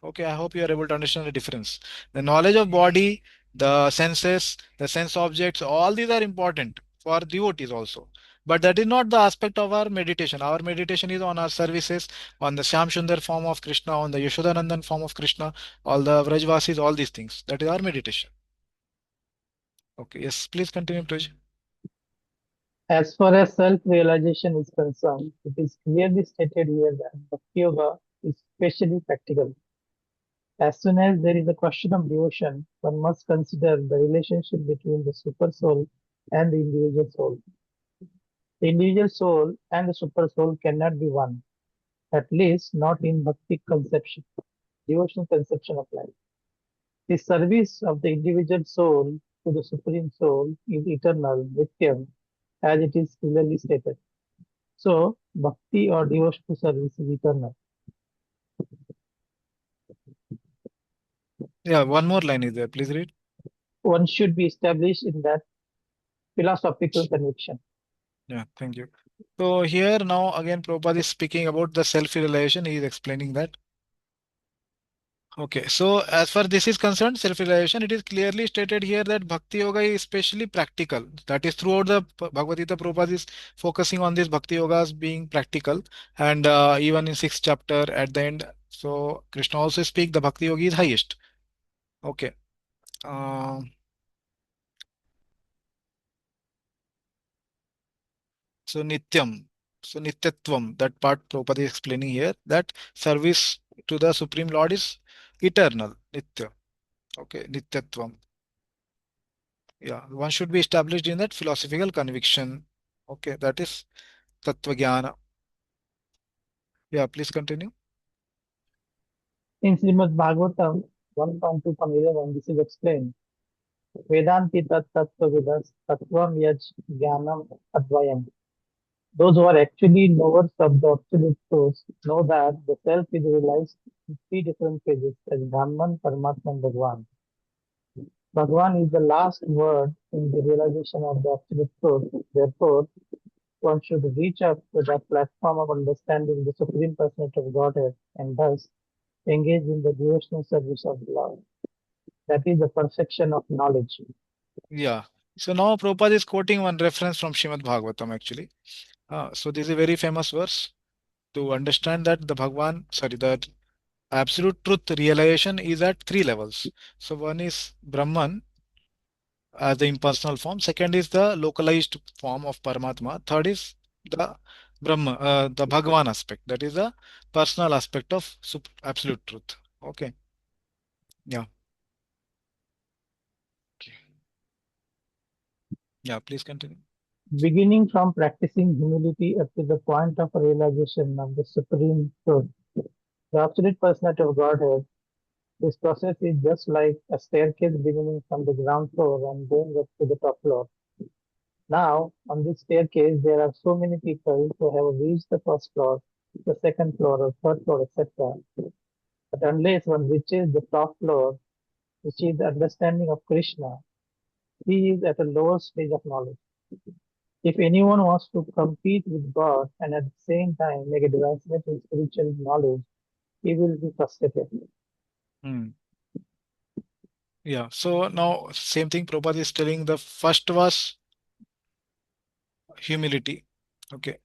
Okay, I hope you are able to understand the difference. The knowledge of body, the senses, the sense objects, all these are important for devotees also. But that is not the aspect of our meditation. Our meditation is on our services, on the Shyam Sundar form of Krishna, on the Yashodanandan form of Krishna, all the Vrajvasis, all these things. That is our meditation. Okay, yes, please continue, Praj. As far as self-realization is concerned, it is clearly stated here that Bhakti Yoga is specially practical. As soon as there is a question of devotion, one must consider the relationship between the super soul and the individual soul. The individual soul and the super soul cannot be one, at least not in Bhakti conception, devotional conception of life. The service of the individual soul to the Supreme Soul is eternal, Nityam, as it is clearly stated. So, bhakti or devotional service is eternal. Yeah, one more line is there. Please read. One should be established in that philosophical conviction. Yeah, thank you. So here now again Prabhupada is speaking about the self-realization. He is explaining that. Okay, so as far this is concerned, self-realization, it is clearly stated here that Bhakti Yoga is especially practical. That is throughout the Bhagavad Gita, Prabhupada is focusing on this Bhakti Yoga as being practical. And even in sixth chapter at the end, so Krishna also speak the Bhakti Yoga is highest. Okay. Um so Nityam, so Nityatvam, that part Prabhupada is explaining here that service to the Supreme Lord is eternal, Nitya. Okay, Nityatvam. Yeah, one should be established in that philosophical conviction. Okay, that is Tattva Jnana. Yeah, please continue. In Srimad Bhagavatam 1.2.11, this is explained. Vedanti tat tattva vidas tattvam yaj jnanam advayam. Those who are actually knowers of the absolute truth know that the self is realized in three different phases as Brahman, Paramatma, and Bhagavan. Bhagavan is the last word in the realization of the absolute truth. Therefore, one should reach up to that platform of understanding the Supreme Personality of Godhead and thus engage in the devotional service of the Lord. That is the perfection of knowledge. Yeah. So now Prabhupada is quoting one reference from Srimad Bhagavatam actually. So this is a very famous verse to understand that the Bhagwan, sorry, the absolute truth realization is at three levels. So one is Brahman as the impersonal form. Second is the localized form of Paramatma. Third is the the Bhagavan aspect. That is the personal aspect of absolute truth. Okay. Yeah. Okay. Yeah. Please continue. Beginning from practicing humility up to the point of realization of the Supreme Truth, the absolute personality of Godhead, this process is just like a staircase beginning from the ground floor and going up to the top floor. Now, on this staircase, there are so many people who have reached the first floor, the second floor, or third floor, etc. But unless one reaches the top floor, which is the understanding of Krishna, he is at a lower stage of knowledge. If anyone wants to compete with God and at the same time make advancement in spiritual knowledge, he will be frustrated. Hmm. Yeah. So now same thing Prabhupada is telling the first was humility. Okay.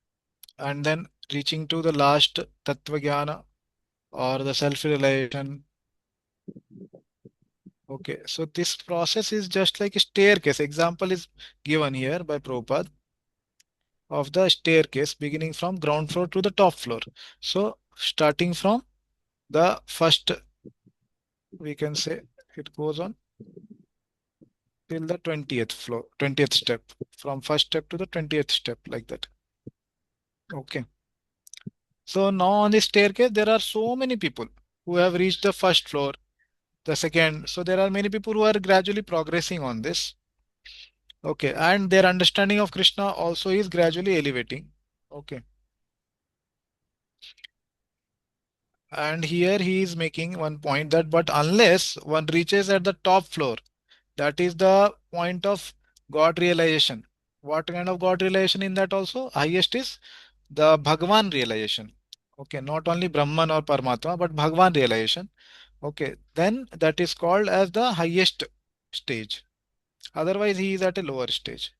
And then reaching to the last Tattva Jnana or the self-realization. Okay. So this process is just like a staircase. Example is given here by Prabhupada of the staircase beginning from ground floor to the top floor. So starting from the first, we can say It goes on till the 20th floor, 20th step, from first step to the 20th step, like that. Okay. So now on the staircase, there are so many people who have reached the first floor, the second. So there are many people who are gradually progressing on this. Okay. And their understanding of Krishna also is gradually elevating. Okay. And here he is making one point that, but unless one reaches at the top floor, that is the point of God realization. What kind of God realization in that also? Highest is the Bhagavan realization. Okay, not only Brahman or Paramatma, but Bhagavan realization. Okay, then that is called as the highest stage. Otherwise, he is at a lower stage.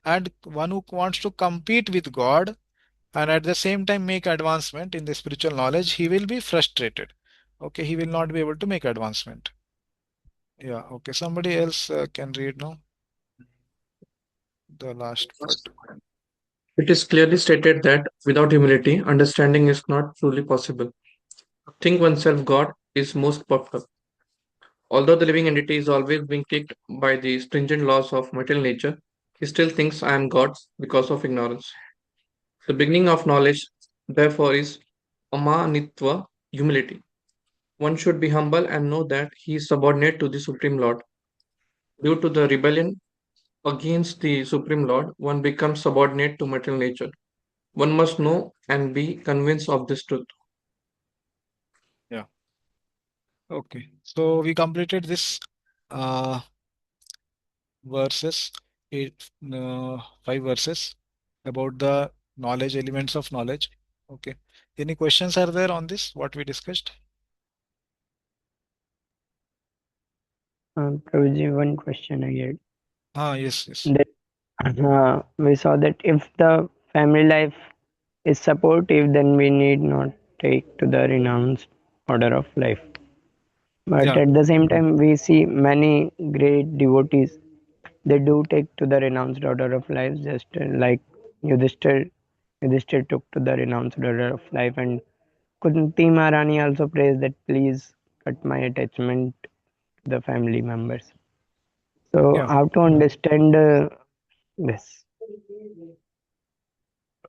And one who wants to compete with God and at the same time make advancement in the spiritual knowledge, he will be frustrated. Okay, he will not be able to make advancement. Yeah, okay. Somebody else can read now the last part. It is clearly stated that without humility, understanding is not truly possible. Think oneself God is most perfect. Although the living entity is always being kicked by the stringent laws of material nature, he still thinks I am God because of ignorance. The beginning of knowledge, therefore, is amanitva, humility. One should be humble and know that he is subordinate to the Supreme Lord. Due to the rebellion against the Supreme Lord, one becomes subordinate to material nature. One must know and be convinced of this truth. Yeah. Okay. So we completed this uh, verses, eight, 5 verses about the knowledge, elements of knowledge. Okay. Any questions are there on this, what we discussed? Prabhuji, one question again. Yes, yes. That we saw that if the family life is supportive, then we need not take to the renounced order of life. But Yeah. at the same time, we see many great devotees. They do take to the renounced order of life, just like Yudhishthir. Yudhishthir took to the renounced order of life, and Kunti Maharani also prays that please cut my attachment to the family members. So, Yeah. how to understand this?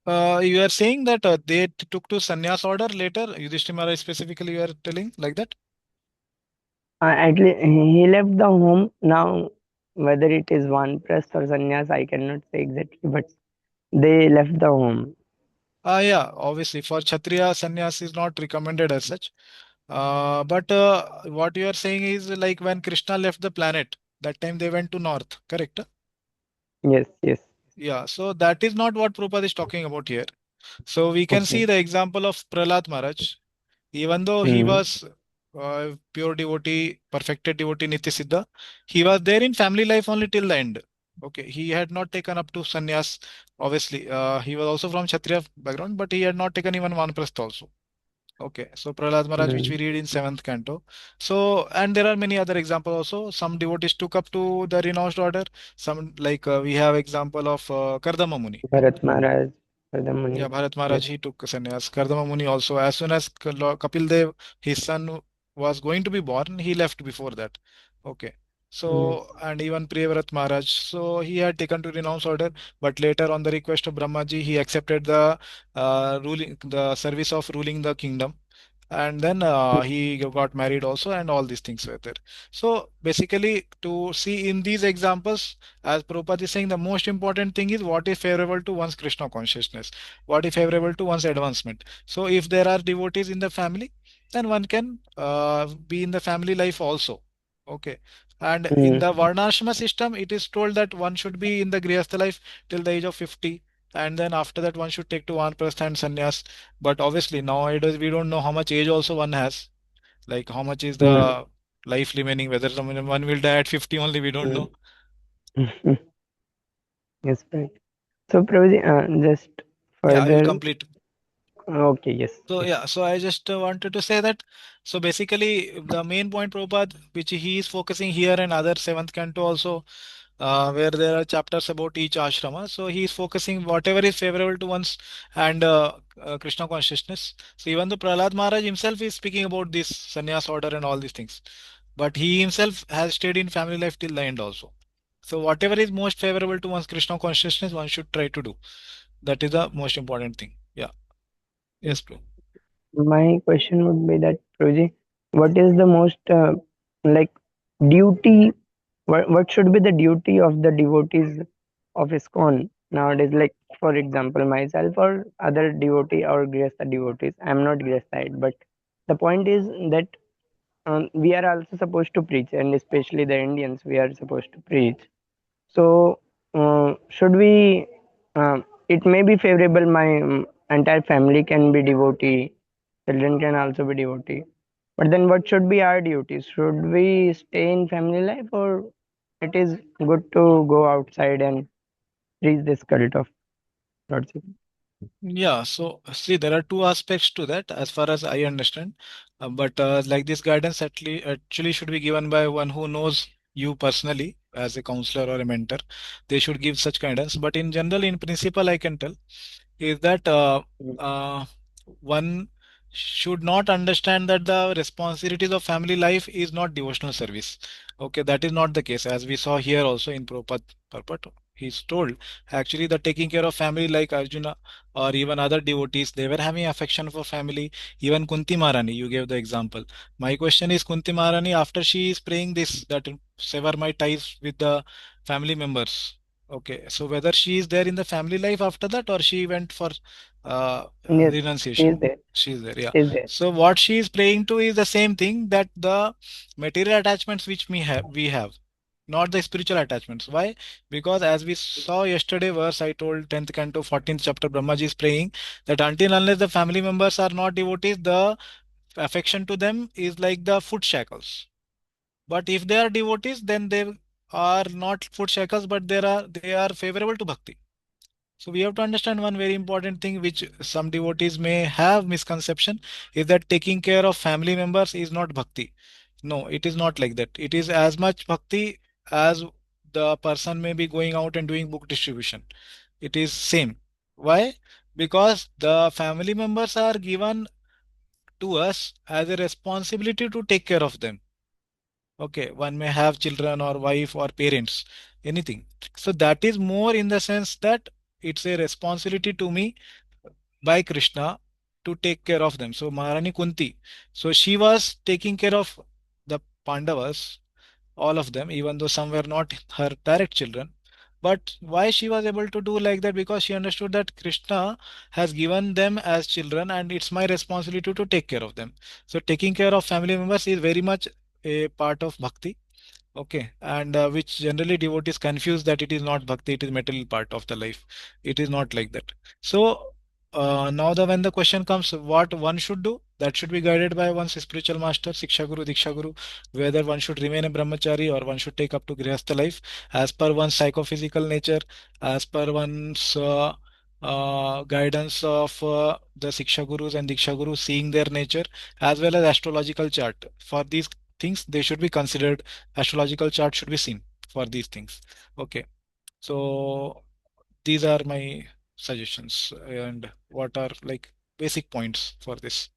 You are saying that they took to sannyas order later, Yudhishthira Maharaj specifically, you are telling like that? At least he left the home. Now, whether it is Vanprasth or sannyas, I cannot say exactly, but they left the home. Yeah, obviously for Kshatriya, sannyas is not recommended as such. But what you are saying is like when Krishna left the planet, that time they went to north, correct? Yes, yes. Yeah, so that is not what Prabhupada is talking about here. So we can see Okay. the example of Prahlad Maharaj. Even though he Hmm. was pure devotee, perfected devotee, Nitya Siddha, he was there in family life only till the end. Okay, he had not taken up to sannyas. Obviously, he was also from Kshatriya background, but he had not taken even Vanaprastha also. Okay, so Prahlad Maharaj, which Hmm. we read in seventh canto. So, and there are many other examples also. Some devotees took up to the renounced order. Some, like we have example of Kardama Muni. Bharat Maharaj, Yeah, Pradhamani. Bharat Yes. Maharaj, he took sannyas. Kardama Muni also, as soon as Kapil Dev, his son was going to be born, he left before that. Okay. Yes. So, and even Priyavrat Maharaj, so he had taken to renounce order, but later on the request of Brahmaji, he accepted the the service of ruling the kingdom. And then he got married also, and all these things were there. So basically, to see in these examples, as Prabhupada is saying, the most important thing is what is favorable to one's Krishna consciousness, what is favorable to one's advancement. So if there are devotees in the family, then one can be in the family life also. Okay. And in Hmm. the Varnashrama system, it is told that one should be in the Grihastha life till the age of 50. And then after that, one should take to Vanaprastha and sannyas. But obviously, nowadays, we don't know how much age also one has. Like, how much is Hmm. the life remaining, whether someone one will die at 50 only, we don't know. Hmm. Yes, right. So, Prabhuji, just Yeah, I will further. complete. Okay, yes, So yes. yeah, so I just wanted to say that. So basically, the main point, Prabhupada, which he is focusing here and other seventh canto also, where there are chapters about each ashrama. So he is focusing whatever is favorable to one's and Krishna consciousness. So even the Prahlad Maharaj himself is speaking about this sannyas order and all these things. but he himself has stayed in family life till the end also. So whatever is most favorable to one's Krishna consciousness, one should try to do. That is the most important thing. Yeah. Yes, bro. My question would be that, Prabhuji, what is the most like duty? What should be the duty of the devotees of ISKCON nowadays? Like, for example, myself or other devotee or Grihastha devotees. I'm not Grihastha, but the point is that we are also supposed to preach, and especially the Indians, we are supposed to preach. So, should we? It may be favorable. My entire family can be devotee. Children can also be devotee. But then, what should be our duties? Should we stay in family life, or it is good to go outside and preach this cult of Lordship? Yeah, so see, there are two aspects to that as far as I understand. But like this guidance actually should be given by one who knows you personally as a counselor or a mentor. They should give such guidance. But in general, in principle, I can tell is that uh, one should not understand that the responsibilities of family life is not devotional service. Okay, that is not the case. As we saw here also in Prabhupada purport, he's told actually that taking care of family like Arjuna or even other devotees, they were having affection for family. Even Kunti Maharani, you gave the example. My question is Kunti Maharani, after she is praying this, that sever my ties with the family members. Okay, so whether she is there in the family life after that or she went for Yes, she is renunciation. there. She is there, yeah. She is there. So what she is praying to is the same thing, that the material attachments which we have, not the spiritual attachments. Why? Because as we saw yesterday verse, I told 10th canto 14th chapter, Brahmaji is praying that until unless the family members are not devotees, the affection to them is like the foot shackles. But if they are devotees, then they are not foot shackles, but they are favorable to bhakti. So we have to understand one very important thing which some devotees may have misconception, is that taking care of family members is not bhakti. No, it is not like that. It is as much bhakti as the person may be going out and doing book distribution. It is same. Why? Because the family members are given to us as a responsibility to take care of them. Okay, one may have children or wife or parents, anything. So that is more in the sense that it's a responsibility to me by Krishna to take care of them. So Maharani Kunti, so she was taking care of the Pandavas, all of them, even though some were not her direct children. But why she was able to do like that? Because she understood that Krishna has given them as children and it's my responsibility to take care of them. So taking care of family members is very much a part of bhakti. Okay, and which generally devotees confuse that it is not bhakti, it is material part of the life. It is not like that. So now when the question comes, what one should do, that should be guided by one's spiritual master, Siksha Guru, Diksha Guru, whether one should remain a brahmachari or one should take up to grihastha life as per one's psychophysical nature, as per one's guidance of the Siksha Gurus and Diksha Gurus, seeing their nature as well as astrological chart. For these things, they should be considered. Astrological chart should be seen for these things. Okay, so these are my suggestions and what are like basic points for this.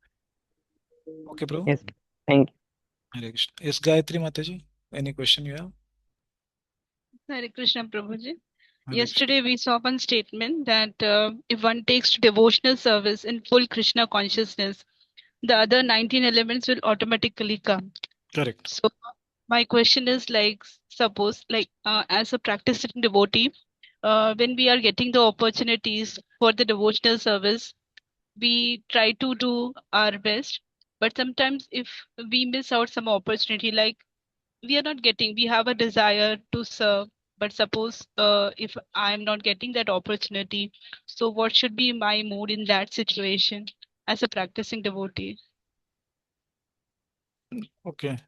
Okay, bro. Yes. Thank you. Hare Krishna. Yes, Gayatri Mataji, any question you have? Hare Krishna Prabhuji. Hare Krishna. Yesterday we saw one statement that if one takes to devotional service in full Krishna consciousness, the other 19 elements will automatically come. Correct. So my question is like, suppose like as a practicing devotee, when we are getting the opportunities for the devotional service, we try to do our best. But sometimes if we miss out some opportunity, like we are not getting, we have a desire to serve, but suppose if I'm not getting that opportunity, so what should be my mood in that situation as a practicing devotee? Okay.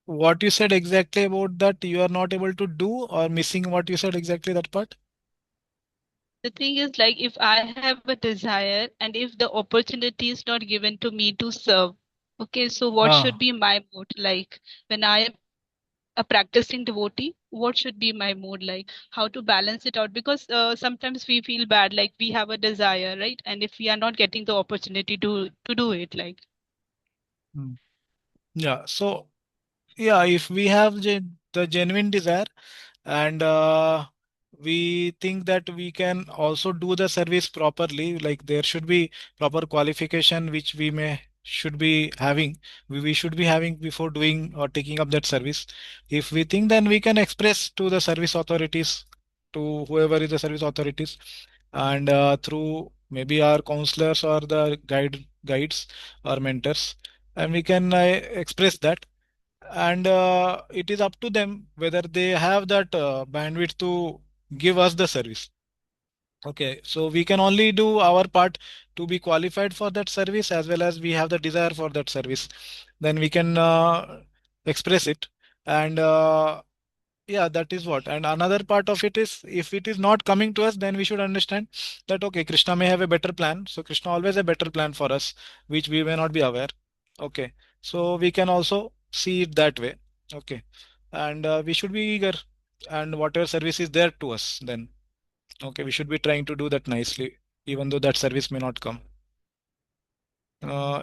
What you said exactly about that you are not able to do, or missing what you said exactly that part? The thing is like, if I have a desire and if the opportunity is not given to me to serve, okay, so what should be my mood like when I am a practicing devotee? What should be my mood like? How to balance it out? Because sometimes we feel bad, like we have a desire, right? And if we are not getting the opportunity to do it, like. Yeah. So Yeah, if we have the genuine desire, and we think that we can also do the service properly, like there should be proper qualification which we may should be having, we should be having before doing or taking up that service. If we think, then we can express to the service authorities, to whoever is the service authorities, and through maybe our counselors or the guides or mentors, and we can express that. And it is up to them whether they have that bandwidth to give us the service. Okay, so we can only do our part to be qualified for that service, as well as we have the desire for that service, then we can express it. And yeah, that is what. And another part of it is, if it is not coming to us, then we should understand that okay, Krishna may have a better plan. So Krishna always a better plan for us, which we may not be aware. Okay, so we can also see it that way. Okay, and we should be eager, and whatever service is there to us, then okay, we should be trying to do that nicely, even though that service may not come.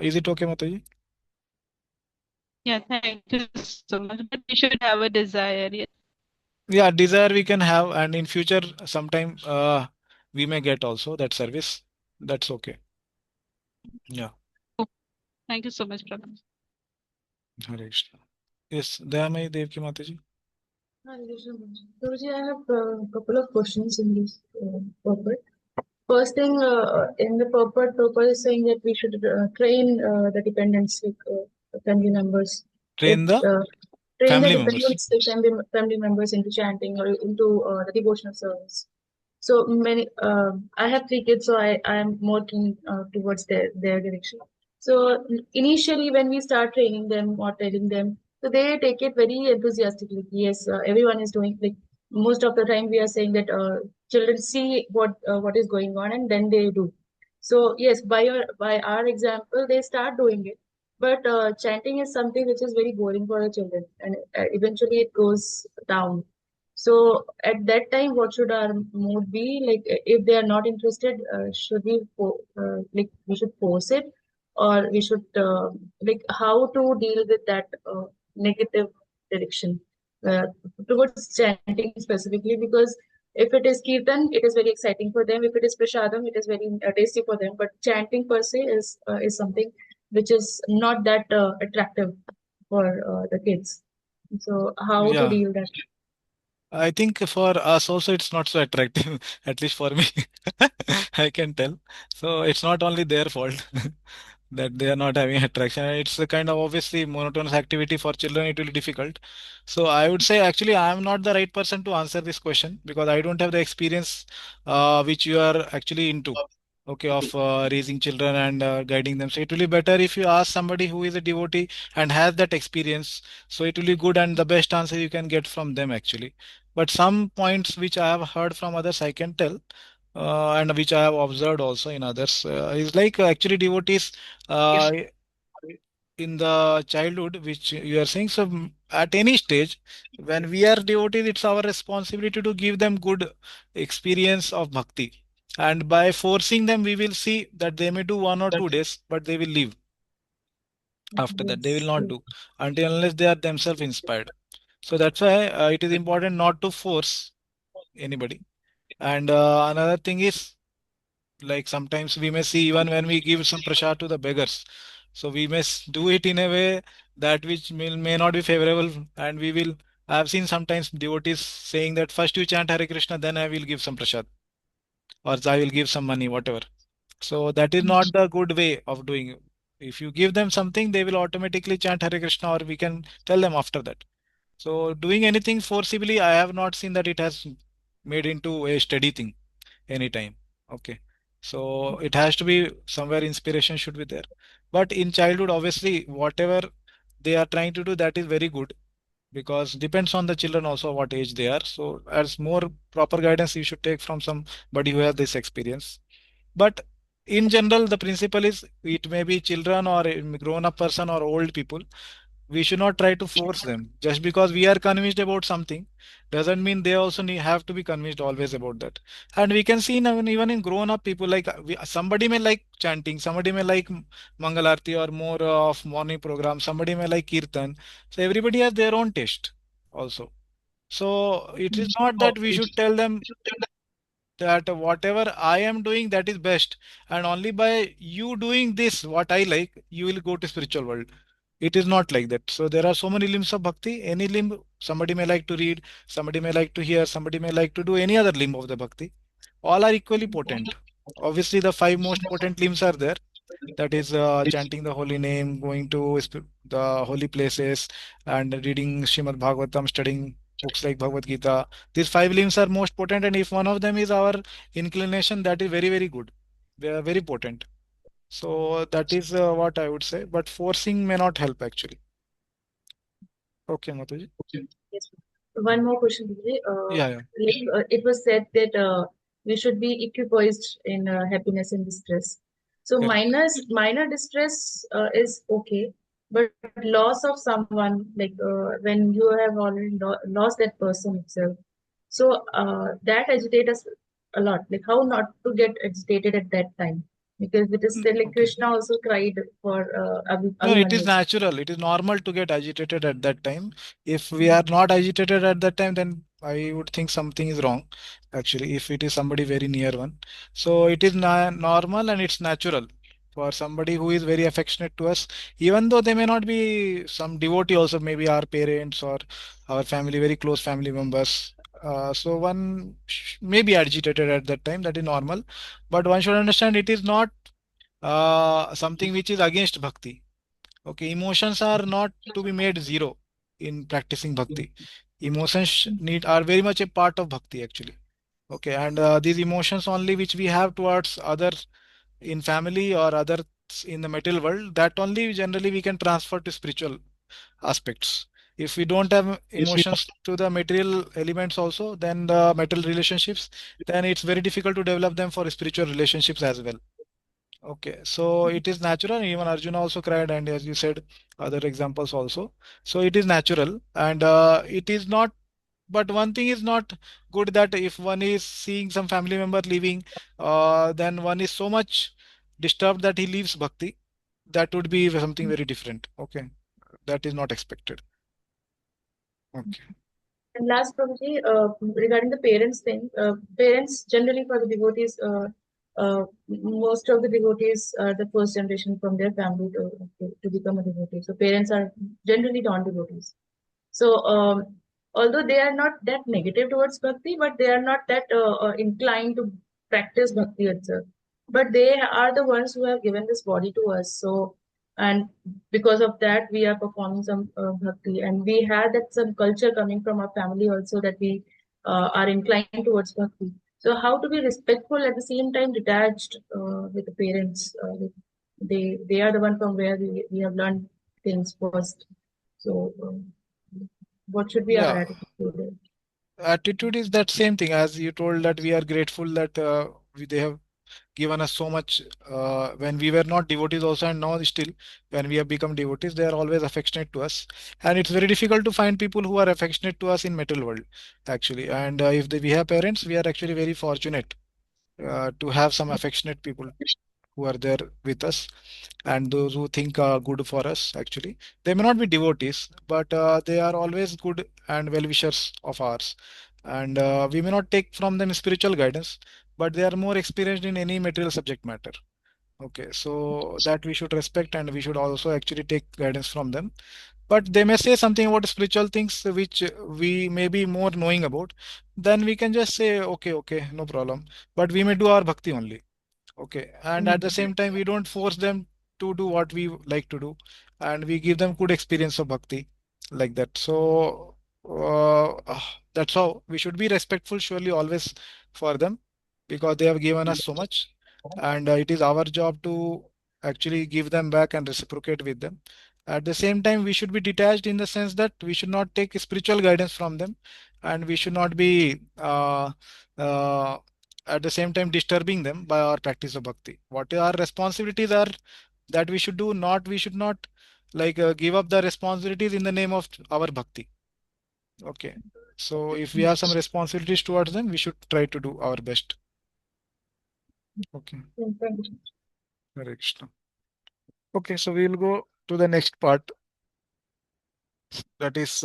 Is it okay, Mataji? Yeah, thank you so much. But we should have a desire. Yes. Yeah, desire we can have, and in future sometime we may get also that service. That's okay. Yeah. Oh, thank you so much, Prabhu. Hare Krishna. Yes, Dayamai Devki Mataji. Hare Krishna. Guruji, I have a couple of questions in this purport. First thing, in the purport is saying that we should train the dependents, like family members, like Train the train the family members. dependents, like family members into chanting or into the devotional service. So many, I have three kids, so I am more keen towards their direction. So initially, when we start training them or telling them, so they take it very enthusiastically. Yes, everyone is doing, like most of the time we are saying that children see what is going on and then they do. So yes, by our example, they start doing it. But chanting is something which is very boring for the children, and eventually it goes down. So at that time, what should our mood be? Like, if they are not interested, should we like we should force it, or we should like how to deal with that negative direction uh, towards chanting specifically? Because if it is kirtan, it is very exciting for them. If it is prasadam, it is very tasty for them. But chanting per se is something which is not that attractive for the kids. So how to Yeah. deal that? I think for us also it's not so attractive, at least for me. I can tell. So it's not only their fault that they are not having attraction. It's a kind of obviously monotonous activity for children. It will be difficult. So I would say actually I am not the right person to answer this question, because I don't have the experience which you are actually into. Okay, of raising children and guiding them. So it will be better if you ask somebody who is a devotee and has that experience. So it will be good, and the best answer you can get from them actually. But some points which I have heard from others, I can tell, and which I have observed also in others, is like actually devotees uh, in the childhood, which you are saying. So at any stage, when we are devotees, it's our responsibility to give them good experience of bhakti. And by forcing them, we will see that they may do 1 or 2 days, but they will leave after that. They will Yes, not do until unless they are themselves inspired. So that's why it is important not to force anybody. And another thing is, like sometimes we may see even when we give some prasad to the beggars, so we may do it in a way that which may not be favorable, and we will. I have seen sometimes devotees saying that first you chant Hare Krishna, then I will give some prasad, or I will give some money, whatever. So that is not the good way of doing it. If you give them something, they will automatically chant Hare Krishna, or we can tell them after that. So doing anything forcibly, I have not seen that it has made into a steady thing anytime. Okay. So it has to be somewhere inspiration should be there. But in childhood, obviously, whatever they are trying to do, that is very good, because depends on the children also what age they are. So as more proper guidance you should take from somebody who has this experience. But in general, the principle is it may be children or a grown up person or old people. we should not try to force them. Just because we are convinced about something doesn't mean they also have to be convinced always about that. And we can see now even in grown up people, like somebody may like chanting, somebody may like Mangalarti or more of morning program, somebody may like Kirtan. So everybody has their own taste also. So it is not that we should tell them that whatever I am doing that is best, and only by you doing this what I like, you will go to spiritual world. It is not like that. So there are so many limbs of bhakti. Any limb, somebody may like to read, somebody may like to hear, somebody may like to do any other limb of the bhakti. All are equally potent. Obviously, the five most potent limbs are there. That is chanting the holy name, going to the holy places, and reading Srimad Bhagavatam, studying books like Bhagavad Gita. These five limbs are most potent, and if one of them is our inclination, that is very, very good. They are very potent. So that is what I would say. But forcing may not help actually. Okay, Mataji. Yes. One more question, Vijay. Yeah, yeah, It was said that we should be equipoised in happiness and distress. So correct. minor distress is okay, but loss of someone, like when you have already lost that person itself, so that agitates us a lot. Like how not to get agitated at that time, because it is said like Okay. Krishna also cried for No, it is Abhimanyu. natural. It is normal to get agitated at that time. If we are not agitated at that time, then I would think something is wrong, actually, if it is somebody very near one. So it is normal and it's natural for somebody who is very affectionate to us, even though they may not be some devotee also, maybe our parents or our family, very close family members. So one may be agitated at that time. That is normal. But one should understand it is not something which is against bhakti. Okay, emotions are not to be made zero in practicing bhakti. Emotions need are very much a part of bhakti actually. Okay, and these emotions only which we have towards others in family or others in the material world, that only generally we can transfer to spiritual aspects. If we don't have emotions to the material elements also, then the material relationships, then it's very difficult to develop them for spiritual relationships as well. Okay, so it is natural. Even Arjuna also cried, and as you said, other examples also. So it is natural, and it is not. But one thing is not good, that if one is seeing some family member leaving, then one is so much disturbed that he leaves bhakti. That would be something very different. Okay, that is not expected. Okay. And last, Prabhuji, regarding the parents thing, parents generally for the devotees, most of the devotees are the first generation from their family to become a devotee. So parents are generally non-devotees. So although they are not that negative towards bhakti, but they are not that inclined to practice bhakti itself. But they are the ones who have given this body to us. So and because of that, we are performing some bhakti, and we had that some culture coming from our family also, that we are inclined towards bhakti. So how to be respectful at the same time detached with the parents? They are the one from where we have learned things first. So. What should be our Yeah, attitude? attitude is that same thing as you told, that we are grateful that they have given us so much when we were not devotees also, and now still when we have become devotees, they are always affectionate to us. And it's very difficult to find people who are affectionate to us in material world actually. And if we have parents, we are actually very fortunate to have some affectionate people who are there with us, and those who think are good for us actually. They may not be devotees, but they are always good and well wishers of ours. And we may not take from them spiritual guidance, but they are more experienced in any material subject matter. Okay, so that we should respect, and we should also actually take guidance from them. But they may say something about spiritual things which we may be more knowing about. Then we can just say, okay, okay, no problem. But we may do our bhakti only. Okay, and at the Mm. same time, we don't force them to do what we like to do, and we give them good experience of bhakti like that. So that's how we should be respectful, surely always for them, because they have given us so much, and it is our job to actually give them back and reciprocate with them. At the same time, we should be detached in the sense that we should not take spiritual guidance from them, and we should not be uh, at the same time disturbing them by our practice of bhakti. What our responsibilities are, that we should do, not we should not like give up the responsibilities in the name of our bhakti. Okay. So if we have some responsibilities towards them, we should try to do our best. Okay. Hare Krishna. Okay, so we will go to the next part. That is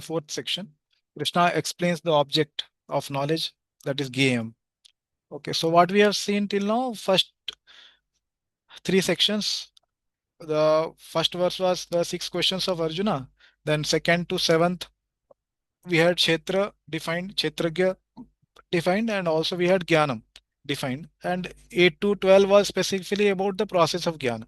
fourth section. Krishna explains the object of knowledge. That is Gayam. Okay, so what we have seen till now, first three sections. The first verse was the 6 questions of Arjuna. Then second to seventh, we had Kshetra defined, Kshetragya defined, and also we had Jnanam defined. And 8 to 12 was specifically about the process of Jnana.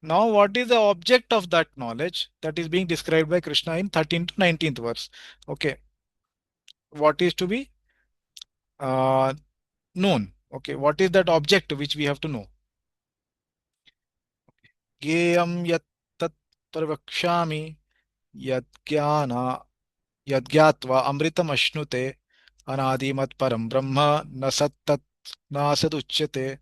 Now, what is the object of that knowledge that is being described by Krishna in 13th to 19th verse? Okay, what is to be uh, known? Okay, what is that object which we have to know? Geyam yat tat pravakshami yad jnana yad gyatva amritam ashnute anadimat param brahma nasat tat nasad uchyate.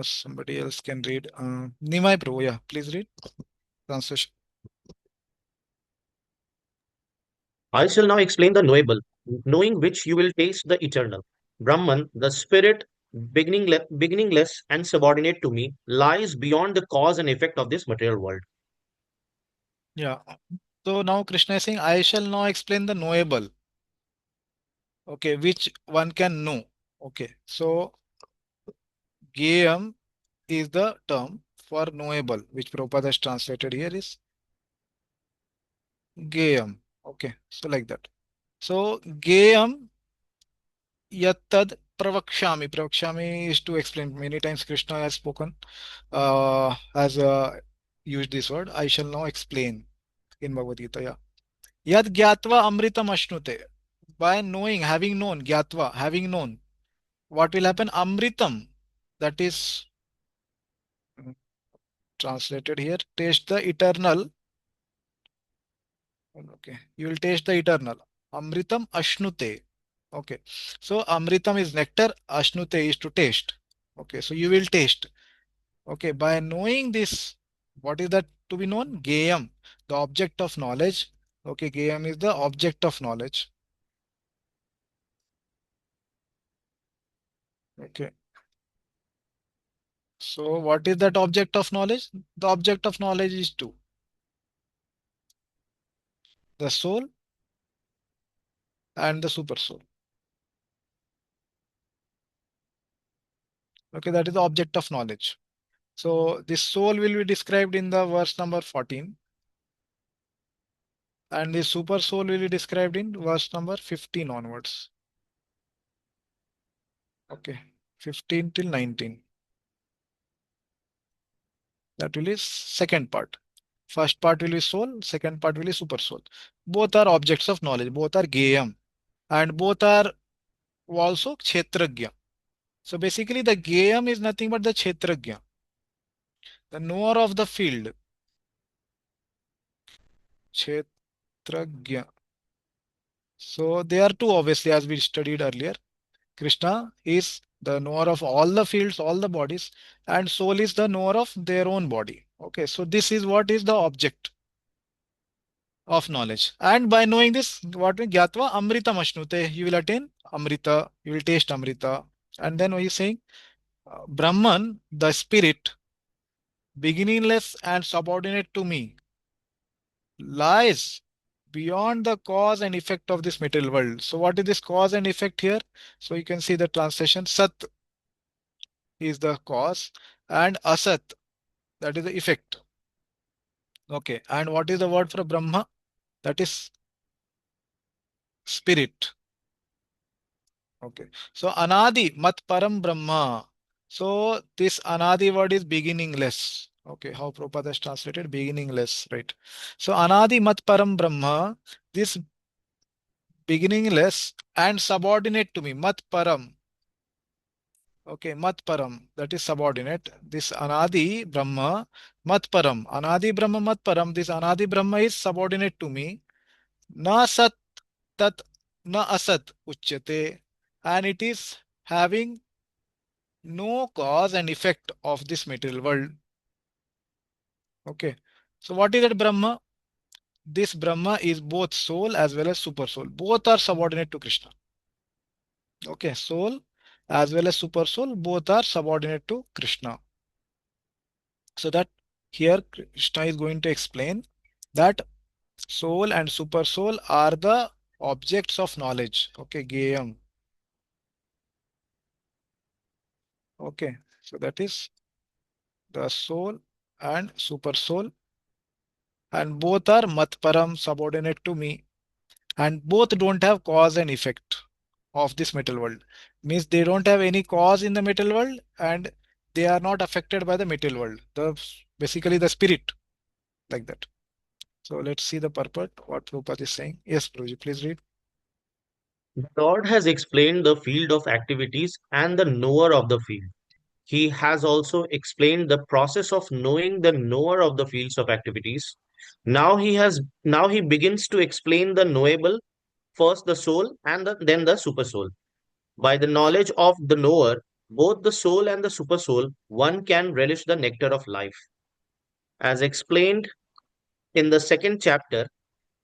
Somebody else can read. Nimai Prabhu, yeah, please read. Translation. I shall now explain the knowable, knowing which you will taste the eternal. Brahman, the spirit, beginningless and subordinate to me, lies beyond the cause and effect of this material world. Yeah. So now Krishna is saying, I shall now explain the knowable. Okay, which one can know. Okay, so Gayam is the term for knowable, which Prabhupada has translated here is Gayam. Okay, so like that. So Gayam yattad pravakshami. Pravakshami is to explain. Many times Krishna has spoken, has used this word. I shall now explain in Bhagavad Gita. Yeah. Yad gyatva amritam ashnute. By knowing, having known, gyatva, having known, what will happen? Amritam, that is translated here, taste the eternal. Okay, you will taste the eternal. Amritam ashnute. Okay, so Amritam is nectar, ashnute is to taste. Okay, so you will taste. Okay, by knowing this, what is that to be known? Gayam, the object of knowledge. Okay, Gayam is the object of knowledge. Okay. So what is that object of knowledge? The object of knowledge is two. The soul and the super soul. Okay, that is the object of knowledge. So this soul will be described in the verse number 14. And the super soul will be described in verse number 15 onwards. Okay, 15 till 19. That will be second part. First part will be soul, second part will be super soul. Both are objects of knowledge, both are Gayam, and both are also Kshetragya. So basically the Gayam is nothing but the Kshetragya, the knower of the field. Kshetragya. So they are two, obviously, as we studied earlier. Krishna is the knower of all the fields, all the bodies, and soul is the knower of their own body. Okay, so this is what is the object of knowledge. And by knowing this, what we gyatva amrita mashnute, you will attain amrita, you will taste amrita. And then he is saying, Brahman, the spirit, beginningless and subordinate to me, lies beyond the cause and effect of this material world. So what is this cause and effect here? So you can see the translation. Sat is the cause and asat, that is the effect. Okay, and what is the word for Brahma? That is spirit. Okay, so Anadi Mat Param Brahma. So this Anadi word is beginningless. Okay, how Prabhupada has translated beginningless, right? So Anadi Mat Param Brahma, this beginningless and subordinate to me, Mat Param. Okay, Mat Param, that is subordinate. This Anadi Brahma, Mat Param, Anadi Brahma, Mat Param, this Anadi Brahma is subordinate to me. Na Sat Tat Na Asat Uchyate, and it is having no cause and effect of this material world. Okay. So what is that Brahma? This Brahma is both soul as well as super soul. Both are subordinate to Krishna. Okay, soul as well as super soul, both are subordinate to Krishna. So that here Krishna is going to explain that soul and super soul are the objects of knowledge. Okay, Gayam. Okay, so that is the soul and super soul, and both are matparam, subordinate to me, and both don't have cause and effect of this material world. Means they don't have any cause in the material world, and they are not affected by the material world. The basically the spirit, like that. So let's see the purport, what Prabhupada is saying. Yes, Prabhuji, please read. The Lord has explained the field of activities and the knower of the field. He has also explained the process of knowing the knower of the fields of activities. Now he begins to explain the knowable, first the soul and then the super soul. By the knowledge of the knower, both the soul and the super soul, one can relish the nectar of life. As explained in the second chapter,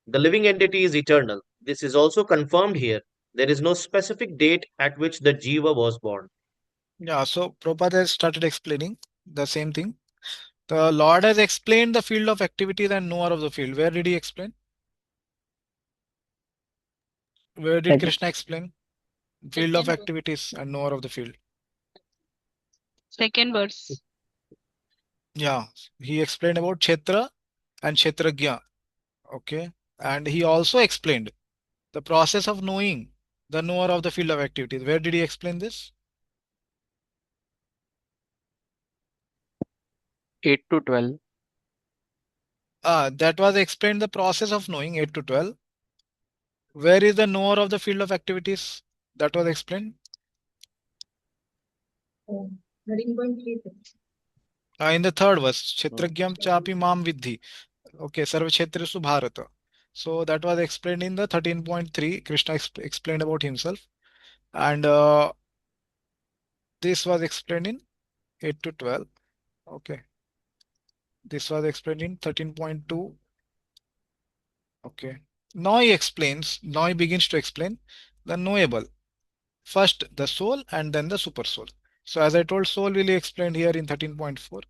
the living entity is eternal. This is also confirmed here. There is no specific date at which the Jiva was born. Yeah, so Prabhupada has started explaining the same thing. The Lord has explained the field of activities and knower of the field. Where did he explain? Where did Second. Krishna explain? Field of activities and knower of the field. Second verse. Yeah, he explained about Kshetra and Kshetragya. Okay, and he also explained the process of knowing the knower of the field of activities. Where did he explain this? 8 to 12. That was explained the process of knowing 8 to 12. Where is the knower of the field of activities? That was explained. 13.36. In the third verse, Kshetragyam chapi mam vidhi. Okay, Sarva Kshetresu Bharata. So that was explained in the 13.3. Krishna explained about himself. And this was explained in 8 to 12. Okay. This was explained in 13.2. Okay. Now he begins to explain the knowable. First the soul and then the super soul. So as I told, soul will be explained here in 13.4,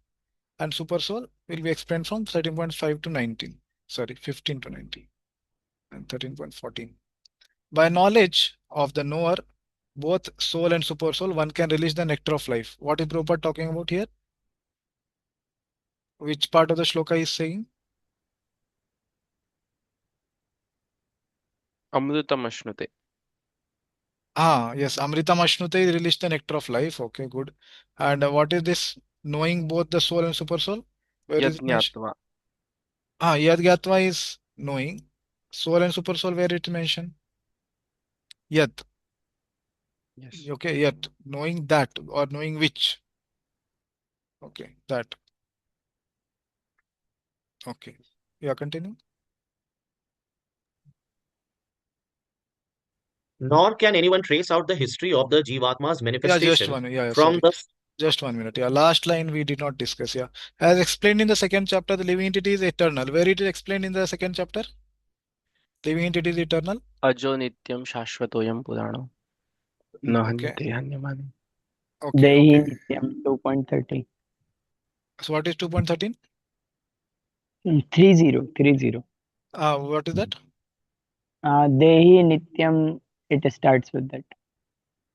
and super soul will be explained from 13.5 to 19. Sorry, 15 to 19 and 13.14. By knowledge of the knower, both soul and super soul, one can release the nectar of life. What is Prabhupada talking about here? Which part of the shloka is saying? Amrutam Ashnute. Yes, Amritam Ashnute release the nectar of life. Okay, good. And what is this? Knowing both the soul and super soul? Where is it mentioned? Yajñatva. Yad Gyatva is knowing. Soul and super soul, where it mentioned? Yad. Yes. Okay, yet. Knowing that or knowing which. Okay, that. Okay. Yeah, continue. Nor can anyone trace out the history of the Jivatma's Yeah, just manifestation one. Yeah, from sorry. the Just 1 minute. Yeah, last line we did not discuss. Yeah. As explained in the second chapter, the living entity is eternal. Where it is explained in the second chapter? Living entity is eternal. Ajo Nityam Shashvatoyam Purano. No Okay. Hanyate Hanyamani. Okay. Dehi Okay. Nityam 2.30. So what is 2.13? 30. What is that? Dehi Nityam, it starts with that.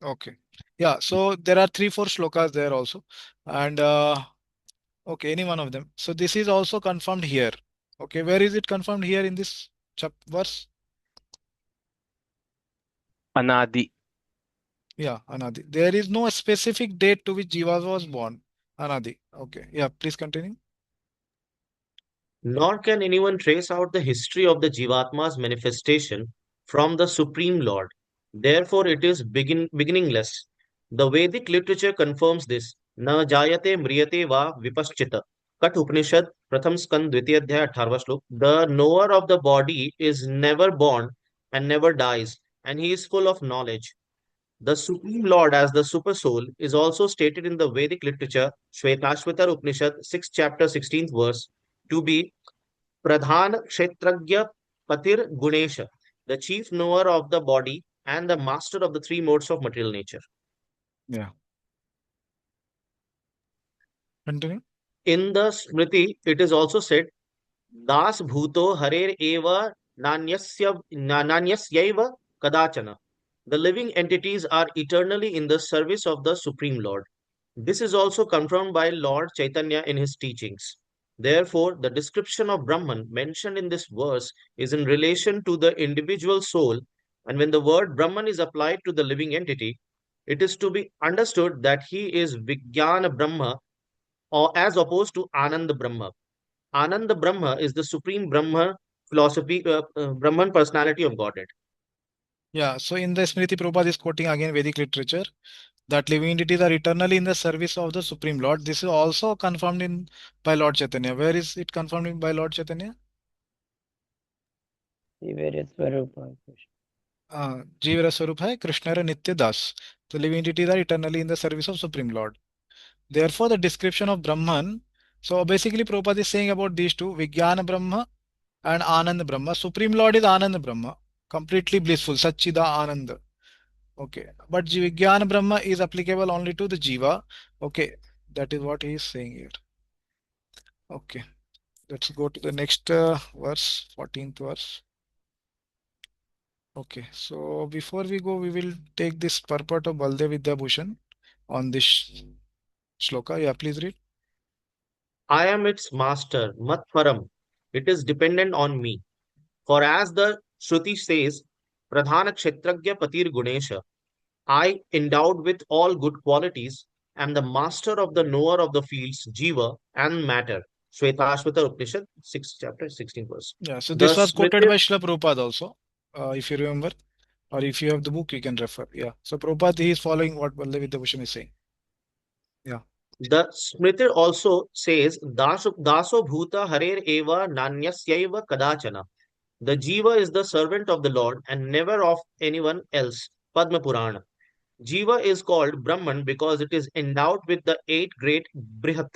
Okay. Yeah. So there are 3, 4 shlokas there also. And okay, any one of them. So this is also confirmed here. Okay. Where is it confirmed here in this verse? Anadi. Yeah, Anadi. There is no specific date to which Jiva was born. Anadi. Okay. Yeah, please continue. Nor can anyone trace out the history of the Jivatma's manifestation from the Supreme Lord. Therefore, it is beginningless. The Vedic literature confirms this. Na jayate mriyate va vipaschita. Kat Upanishad, Pratham Skand, Dvitiya Adhyaya, 18वां श्लोक. The knower of the body is never born and never dies, and he is full of knowledge. The Supreme Lord as the Super Soul is also stated in the Vedic literature, Shvetashvatar Upanishad, 6th chapter, 16th verse. to be Pradhan Kshetragya Patir Gunesha, the chief knower of the body and the master of the three modes of material nature. Yeah. Continue. In the Smriti, it is also said, Das Bhuto Harer Eva Nanyasyaiva Kadachana. The living entities are eternally in the service of the Supreme Lord. This is also confirmed by Lord Chaitanya in his teachings. Therefore, the description of Brahman mentioned in this verse is in relation to the individual soul, and when the word Brahman is applied to the living entity, it is to be understood that he is Vijnana Brahma, or as opposed to Ananda Brahma. Ananda Brahma is the supreme Brahma philosophy, Brahman personality of Godhead. Yeah. So in the Smriti, Prabhupada is quoting again Vedic literature that living entities are eternally in the service of the Supreme Lord. This is also confirmed in by Lord Chaitanya. Where is it confirmed in by Lord Chaitanya? Jiva Swarupa Krishna. Jivara Swarup hai Krishna ra Nitya Das. The living entities are eternally in the service of Supreme Lord. Therefore, the description of Brahman. So basically, Prabhupada is saying about these two, Vijnana Brahma and Ananda Brahma. Supreme Lord is Ananda Brahma, completely blissful, Satchida Ananda. Okay, but Vijnana Brahma is applicable only to the Jiva. Okay, that is what he is saying here. Okay, let's go to the next verse, 14th verse. Okay, so before we go, we will take this purport of Baldev Vidya Bhushan on this shloka. Yeah, please read. I am its master, Matparam. It is dependent on me. For as the Shruti says, Pradhana Kshetragya Patir Gunesha, I, endowed with all good qualities, am the master of the knower of the fields, Jiva and matter. Shvetashvata Upanishad, 6th chapter, 16th verse. Yeah, so The this was quoted Smriti, by Srila Prabhupada also, if you remember, or if you have the book, you can refer. Yeah, so Prabhupada, he is following what Baldev Vidya Bhushan is saying. Yeah. the Smriti also says, Daso Bhuta Harer Eva Nanyasyaiva Kadachana. The Jiva is the servant of the Lord and never of anyone else. Padma Purana. Jiva is called Brahman because it is endowed with the eight great Brihat.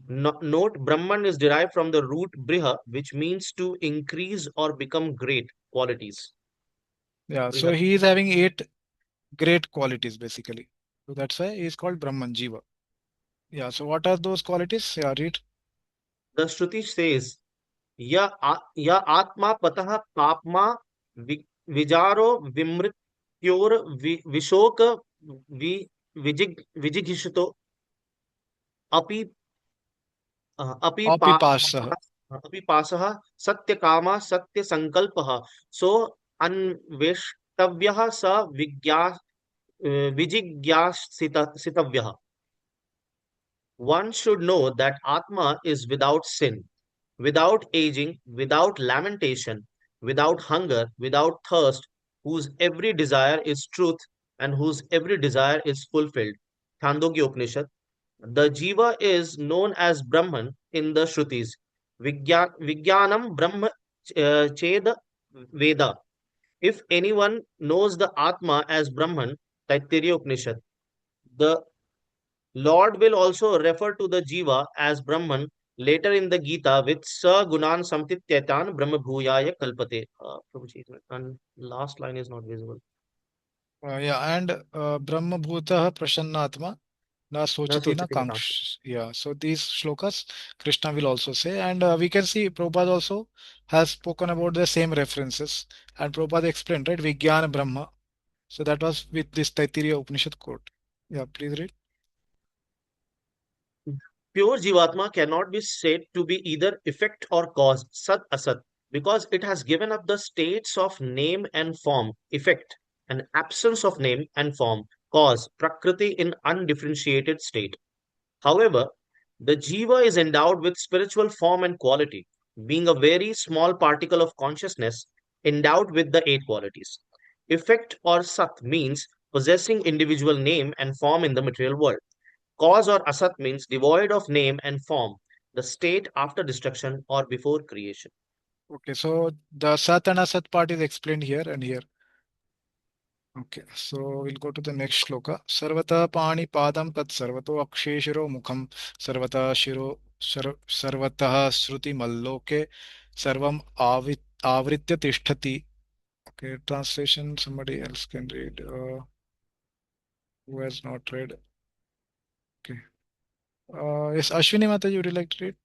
Note, Brahman is derived from the root Briha, which means to increase or become great qualities. Yeah, so Brihat. he is having 8 great qualities basically. So that's why he is called Brahman Jiva. Yeah, so what are those qualities? Yeah, read. The Shruti says, Ya Atma Pataha Papma Vijaro Vimrityor Vishoka Vijigishito Api अपि Apipasah. अपि पासः सत्यकामः सत्यसङ्कल्पः सो अन्वेष्टव्यः स विजिज्ञासितव्यः. One should know that Atma is without sin, without aging, without lamentation, without hunger, without thirst, whose every desire is truth and whose every desire is fulfilled. Chandogya Upanishad. The Jiva is known as Brahman in the Shrutis. Vijnanam Brahma Cheda Veda. If anyone knows the Atma as Brahman, Taittiriya Upanishad, the Lord will also refer to the Jiva as Brahman later in the Gita with Sa Gunan Samtityatan Brahma Bhuyaya Kalpate. Prabhuji, and last line is not visible. Yeah, and Brahma Bhutah Prasannatma Na Na Sochati Na Sochati na Kamsa. Kanksh. Yeah, so these shlokas Krishna will also say, and we can see Prabhupada also has spoken about the same references, and Prabhupada explained, right? Vijnana Brahma. So that was with this Taittiriya Upanishad quote. Yeah, please read. Pure Jivatma cannot be said to be either effect or cause, Sat Asat, because it has given up the states of name and form, effect, and absence of name and form, cause, Prakriti in undifferentiated state. However, the Jiva is endowed with spiritual form and quality, being a very small particle of consciousness endowed with the eight qualities. Effect or Sat means possessing individual name and form in the material world. Cause or asat means devoid of name and form, the state after destruction or before creation. Okay, so the Sat and Asat part is explained here and here. Okay, so we'll go to the next shloka. Sarvata pani padam tat sarvato aksheshiro mukham sarvata shiro Sarvatah Shruti Malloke Sarvam Avritya Tishtati. Okay, translation somebody else can read. Who has not read? Okay. Yes, Ashwini Mataji, would you like to read?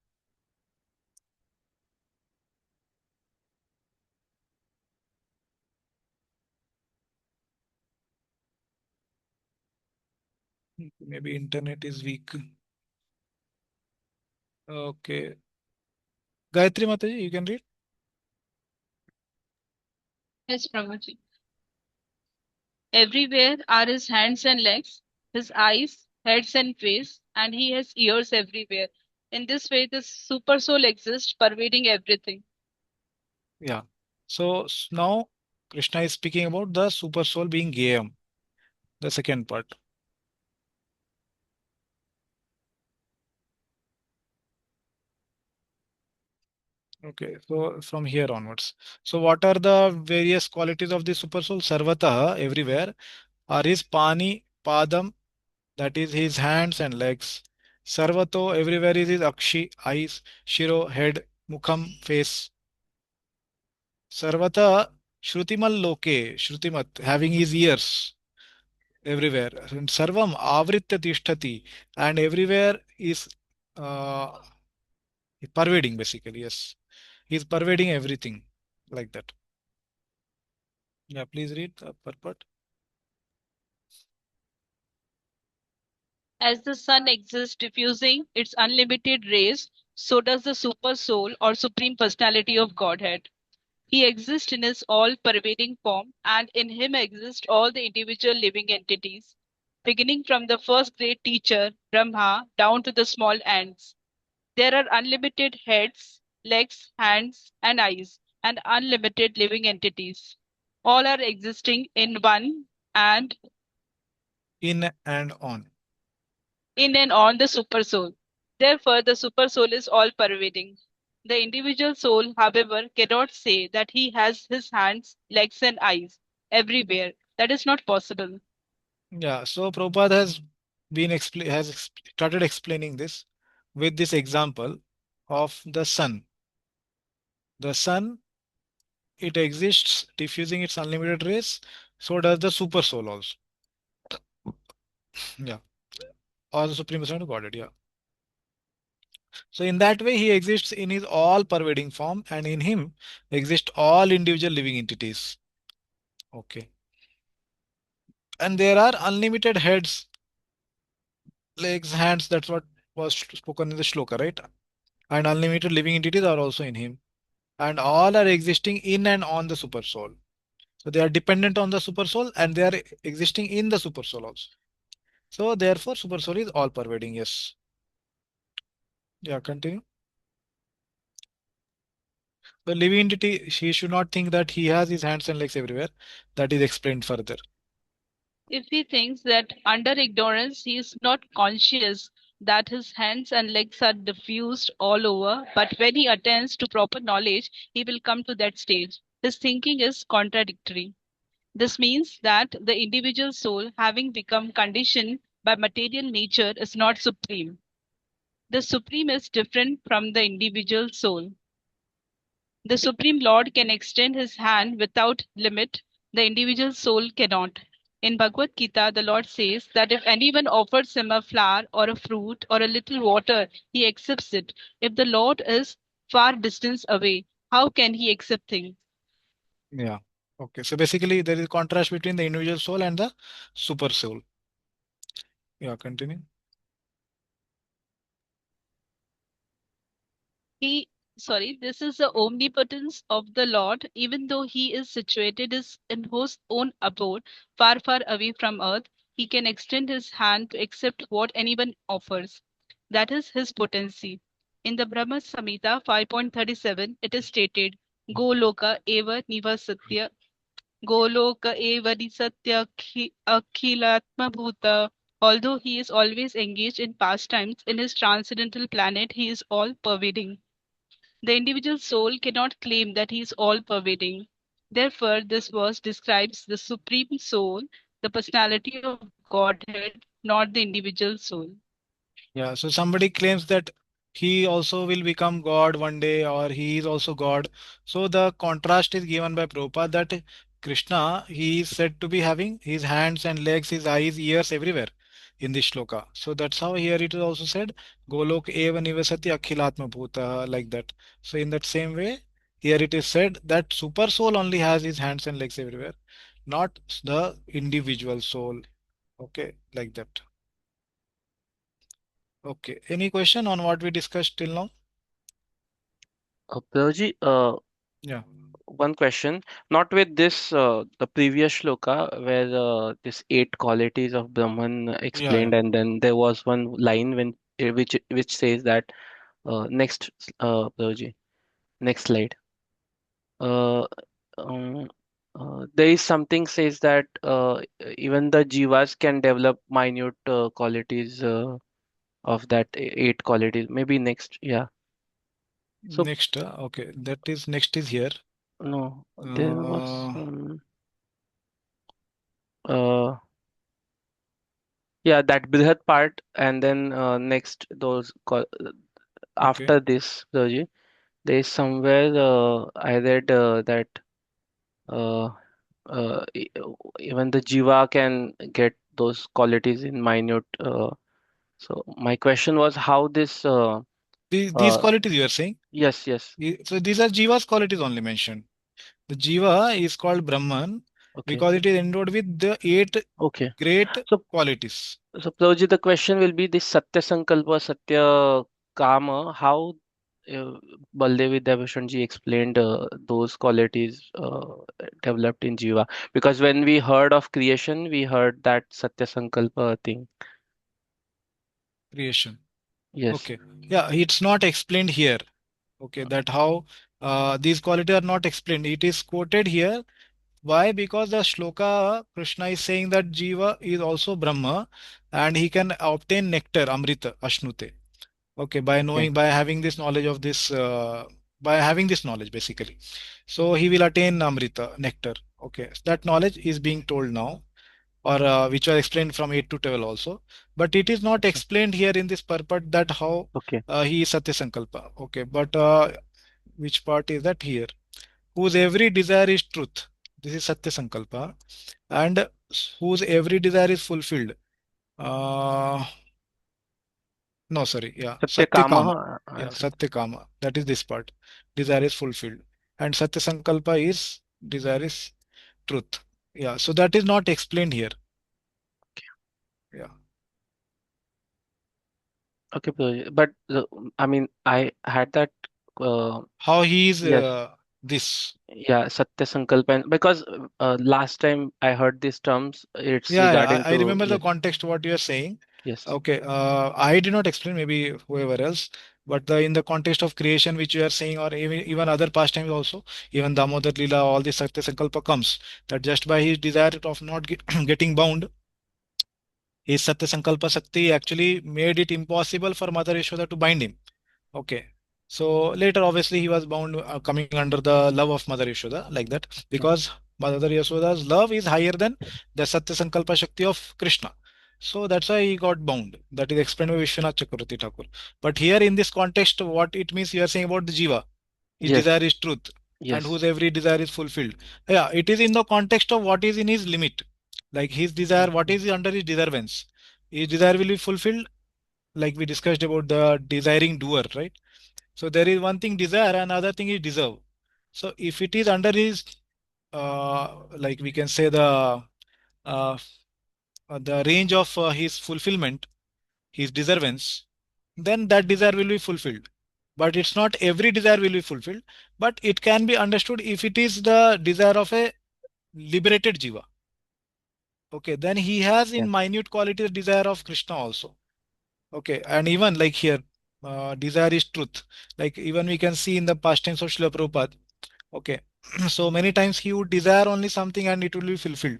Maybe internet is weak. Okay. Gayatri Mataji, you can read. Yes, Prabhuji. Everywhere are his hands and legs, his eyes, heads and face, and he has ears everywhere. In this way, the super soul exists, pervading everything. Yeah. So now Krishna is speaking about the super soul being Gayam, the second part. Okay, so from here onwards. So what are the various qualities of the super soul? Sarvataha, everywhere, are his pani, padam, that is his hands and legs. Sarvato, everywhere is his akshi, eyes, shiro, head, mukham, face. Sarvata, Shrutimal Loke, Shrutimat, having his ears everywhere. And Sarvam Avritya Tishtati, and everywhere is uh, pervading basically. Yes, he's pervading everything like that. Yeah, please read the purport. As the sun exists diffusing its unlimited rays, so does the super soul or supreme personality of Godhead. He exists in his all pervading form, and in him exist all the individual living entities, beginning from the first great teacher, Brahma, down to the small ants. There are unlimited heads, legs, hands, and eyes, and unlimited living entities. All are existing in one and In and on. in and on the super soul. Therefore, the super soul is all pervading. The individual soul, however, cannot say that he has his hands, legs, and eyes everywhere. That is not possible. Yeah, so Prabhupada has started explaining this with this example of the sun. The sun, it exists diffusing its unlimited rays, so does the super soul also. Yeah, or the supreme personality of Godhead. Yeah. So in that way, he exists in his all pervading form, and in him exist all individual living entities. Okay. And there are unlimited heads, legs, hands. That's what was spoken in the shloka, right? And unlimited living entities are also in him. And all are existing in and on the super soul. So they are dependent on the super soul and they are existing in the super soul also. So therefore, super soul is all pervading. Yes. Yeah, continue. The living entity, she should not think that he has his hands and legs everywhere. That is explained further. If he thinks that under ignorance he is not conscious that his hands and legs are diffused all over, but when he attains to proper knowledge, he will come to that stage. His thinking is contradictory. This means that the individual soul, having become conditioned by material nature, is not supreme. The supreme is different from the individual soul. The Supreme Lord can extend his hand without limit. The individual soul cannot. In Bhagavad Gita, the Lord says that if anyone offers him a flower or a fruit or a little water, he accepts it. If the Lord is far distance away, how can he accept things? Yeah. Okay. So basically, there is contrast between the individual soul and the super soul. Yeah, continue. He, this is the omnipotence of the Lord, even though he is situated in his own abode, far, far away from earth, he can extend his hand to accept what anyone offers. That is his potency. In the Brahma Samhita 5.37, it is stated, Goloka eva nivasatya, Goloka eva nisatya akhilatma bhuta. Although he is always engaged in pastimes, in his transcendental planet, he is all pervading. The individual soul cannot claim that he is all pervading. Therefore, this verse describes the supreme soul, the personality of Godhead, not the individual soul. Yeah. So somebody claims that he also will become God one day, or he is also God. So the contrast is given by Prabhupada that Krishna, he is said to be having his hands and legs, his eyes, ears everywhere in this shloka. So that's how here it is also said, Golok eva nivasati akhilatma bhuta, like that. So in that same way, here it is said that super soul only has his hands and legs everywhere, not the individual soul. Okay, like that. Okay. Any question on what we discussed till now? Prabhuji, Yeah. one question, not with this, the previous shloka where this eight qualities of Brahman Yeah, yeah. explained, and then there was one line when which says that next, Prabhuji, next slide. Uh, um, there is something says that even the jivas can develop minute qualities of that eight qualities. Maybe next, yeah. So Next, okay, that is next is here. no, there was Uh, uh, yeah, that Brihat part, and then next okay. after this, Raji, there is somewhere I read that uh, e- even the jiva can get those qualities in minute. So my question was how this. These Uh, qualities you are saying. yes, yes. So these are Jiva's qualities only mentioned. The Jiva is called Brahman Okay, because it is endowed with the eight okay. great So, qualities. Prabhuji, the question will be this Satya Sankalpa, Satya Kama, how uh, Baldev Vidyabhushan ji explained those qualities developed in Jiva. Because when we heard of creation, we heard that Satya Sankalpa thing. Creation. Yes. Okay. Yeah, it's not explained here. Okay, that how these qualities are not explained. It is quoted here. Why? Because the shloka Krishna is saying that Jiva is also Brahma and he can obtain nectar, Amrita, Ashnute. Okay, by Okay. knowing, by having this knowledge of this, by having this knowledge basically. So he will attain Amrita, nectar. Okay, so that knowledge is being told now, or which was explained from 8 to 12 also. But it is not Okay. explained here in this purport that how Okay. he is Satya Sankalpa. Okay, but which part is that here? Whose every desire is truth. This is Satya Sankalpa. And whose every desire is fulfilled. Uh, no, sorry. Yeah, Satya Satyakama. Kama. Yeah, Satyakama. That is this part. Desire is fulfilled. And Satya Sankalpa is desire is truth. Yeah, so that is not explained here. Yeah. Okay, Prabhuji. But I mean, I had that. How he is Yes. this. Yeah, Satya Sankalpa. Because last time I heard these terms, it's Yeah, yeah, regarding I to, remember the yes, context what you are saying. yes. Okay, I did not explain, maybe whoever else, but in the context of creation, which you are saying, or even other pastimes also, even Damodar Lila, all this Satya Sankalpa comes that just by his desire of not getting bound, his Satya Sankalpa Sakti actually made it impossible for Mother Yashoda to bind him. Okay. So later, obviously, he was bound coming under the love of Mother Yashoda, like that, Okay. because Mother Yashoda's love is higher than the Satya Sankalpa Shakti of Krishna. So that's why he got bound. That is explained by Vishwanath Chakravarti Thakur. But here in this context, what it means, you are saying about the Jiva, his Yes, desire is truth, and yes. whose every desire is fulfilled. Yeah, it is in the context of what is in his limit, like his desire, what Okay. is under his desirance. His desire will be fulfilled, like we discussed about the desiring doer, right? So there is one thing desire, another thing is deserve. So if it is under his, like we can say uh, the range of his fulfillment, his deservance, then that desire will be fulfilled. But it's not every desire will be fulfilled, but it can be understood if it is the desire of a liberated jiva. Okay, then he has in Yeah. minute quality the desire of Krishna also. Okay, and even like here, desire is truth. Like even we can see in the past tense of Srila Prabhupada. Okay, so many times he would desire only something and it will be fulfilled.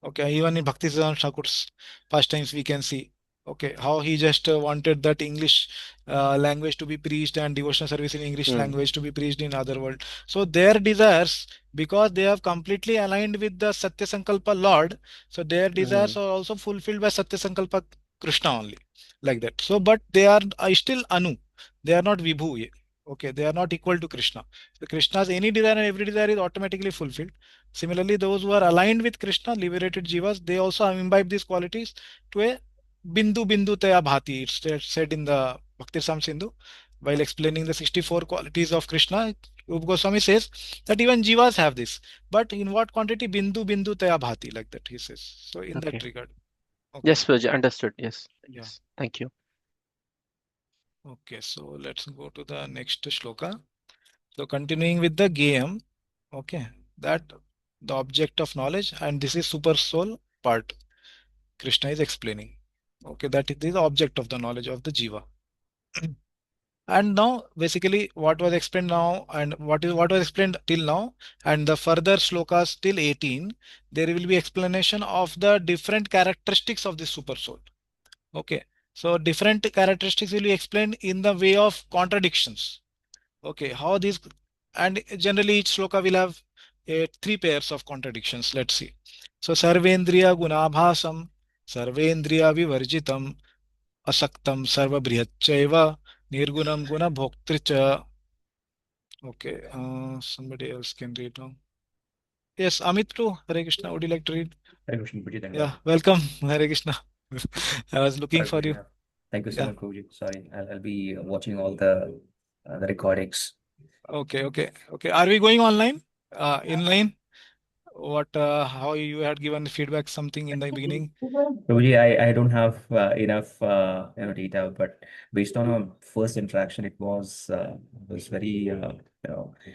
Okay, even in Bhaktivedanta Thakur's pastimes we can see. Okay, how he just wanted that English language to be preached and devotional service in English Hmm. language to be preached in other world. So their desires, because they have completely aligned with the Satya Sankalpa Lord, so their desires Hmm. are also fulfilled by Satya Sankalpa Krishna only, like that. So, but they are still Anu. They are not Vibhu. Okay, they are not equal to Krishna. So Krishna's any desire and every desire is automatically fulfilled. Similarly, those who are aligned with Krishna, liberated jivas, they also imbibe these qualities to a bindu bindu taya bhati. It's said in the Bhakti Sam Sindhu while explaining the 64 qualities of Krishna. Rupa Goswami says that even jivas have this, but in what quantity? Bindu bindu taya bhati, like that he says. So in that Okay. regard. Okay. Yes, Prabhuji, understood. Yes. Yeah. Yes. Thank you. Okay. So let's go to the next shloka. So continuing with the game. Okay. That the object of knowledge, and this is super soul part. Krishna is explaining. Okay, that is the object of the knowledge of the jiva. And now basically what was explained now and what was explained till now, and the further slokas till 18, there will be explanation of the different characteristics of the super soul. Okay, so different characteristics will be explained in the way of contradictions. Okay, how these, and generally each sloka will have three pairs of contradictions. Let's see. So sarvendriya gunabhasam, sarvendriya vivarjitam, asaktam sarvabrihachaiva, nirgunam guna bhoktricha. Okay, somebody else can read now. Yes, Amit too. Hare Krishna. Would you like to read? Hare Krishna, Prabhuji, thank Yeah, God. welcome. Hare Krishna. I was looking Sorry, for Prabhuji, you. yeah. Thank you so Yeah. much, Prabhuji. Sorry, I'll be watching all the recordings. Okay, okay, okay. Are we going online? In line? What? How you had given feedback something in the beginning? Prabhuji, I don't have enough data, but based on our first interaction, it was very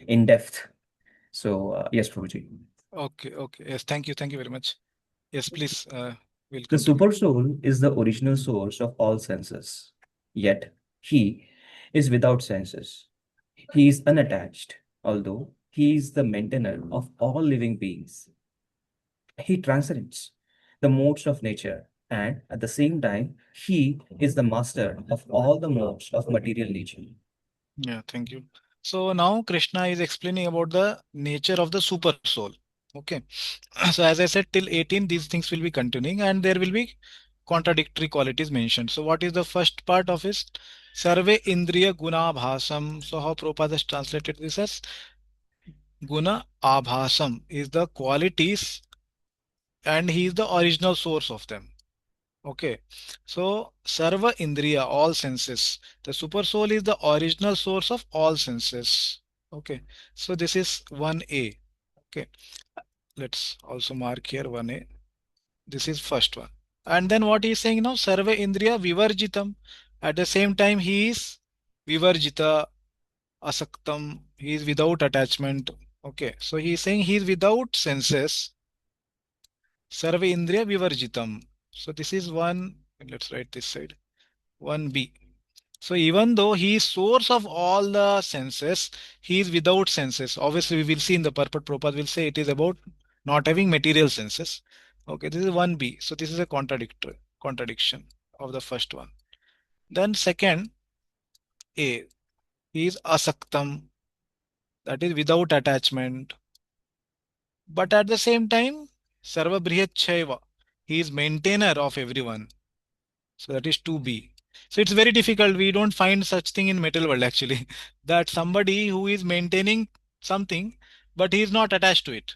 in depth. So yes, Prabhuji. Okay, okay. Yes, thank you very much. Yes, please. We'll The continue. super soul is the original source of all senses, yet he is without senses. He is unattached, although he is the maintainer of all living beings. He transcends the modes of nature, and at the same time, he is the master of all the modes of material nature. Yeah, thank you. So now Krishna is explaining about the nature of the super soul. Okay. So as I said, till 18, these things will be continuing and there will be contradictory qualities mentioned. So what is the first part of it? Sarve Indriya Guna Bhasam. So how Prabhupada has translated this as Guna Abhasam is the qualities and he is the original source of them. Okay. So Sarva Indriya, all senses. The super soul is the original source of all senses. Okay. So this is 1A. Okay. Let's also mark here 1A. This is first one. And then what he is saying now, Sarva Indriya Vivarjitam. At the same time, he is Vivarjita, Asaktam. He is without attachment. Okay. So he is saying he is without senses. Sarva Indriya Vivarjitam. So this is one. Let's write this side. 1B. So even though he is source of all the senses, he is without senses. Obviously, we will see in the purport, Prabhupada will say it is about not having material senses. Okay, this is 1B. So this is a contradiction of the first one. Then second, A, he is asaktam, that is without attachment. But at the same time, sarva brihachaiva, he is maintainer of everyone. So that is 2B. So it's very difficult. We don't find such thing in metal world actually. That somebody who is maintaining something, but he is not attached to it.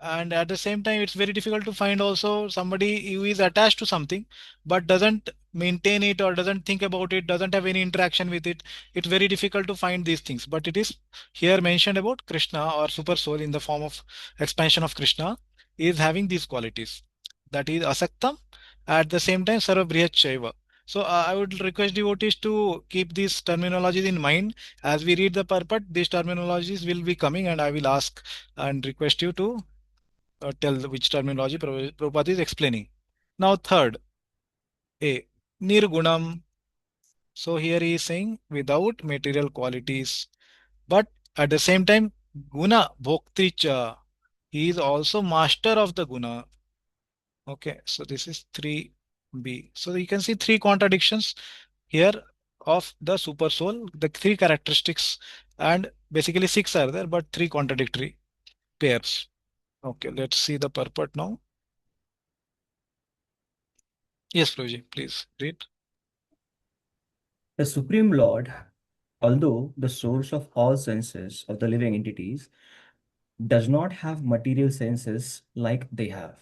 And at the same time, it's very difficult to find also somebody who is attached to something, but doesn't maintain it or doesn't think about it, doesn't have any interaction with it. It's very difficult to find these things. But it is here mentioned about Krishna or super soul in the form of expansion of Krishna is having these qualities. That is asaktam, at the same time sarva brihat shaiva. So I would request devotees to keep these terminologies in mind as we read the purport. These terminologies will be coming, and I will ask and request you to tell which terminology Prabhupada is explaining. Now third, A, Nirgunam. So here he is saying without material qualities, but at the same time, Guna Bhoktricha. He is also master of the Guna. Okay, so this is 3B. So you can see three contradictions here of the super soul, the three characteristics, and basically six are there, but three contradictory pairs. Okay, let's see the purport now. Yes, Prabhuji, please read. The Supreme Lord, although the source of all senses of the living entities, does not have material senses like they have.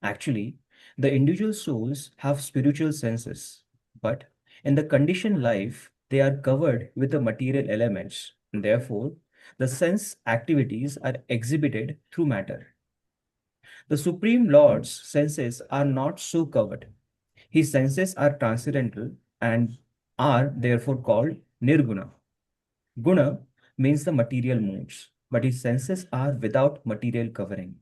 Actually, the individual souls have spiritual senses, but in the conditioned life, they are covered with the material elements. Therefore, the sense activities are exhibited through matter. The Supreme Lord's senses are not so covered. His senses are transcendental and are therefore called nirguna. Guna means the material moods, but his senses are without material covering.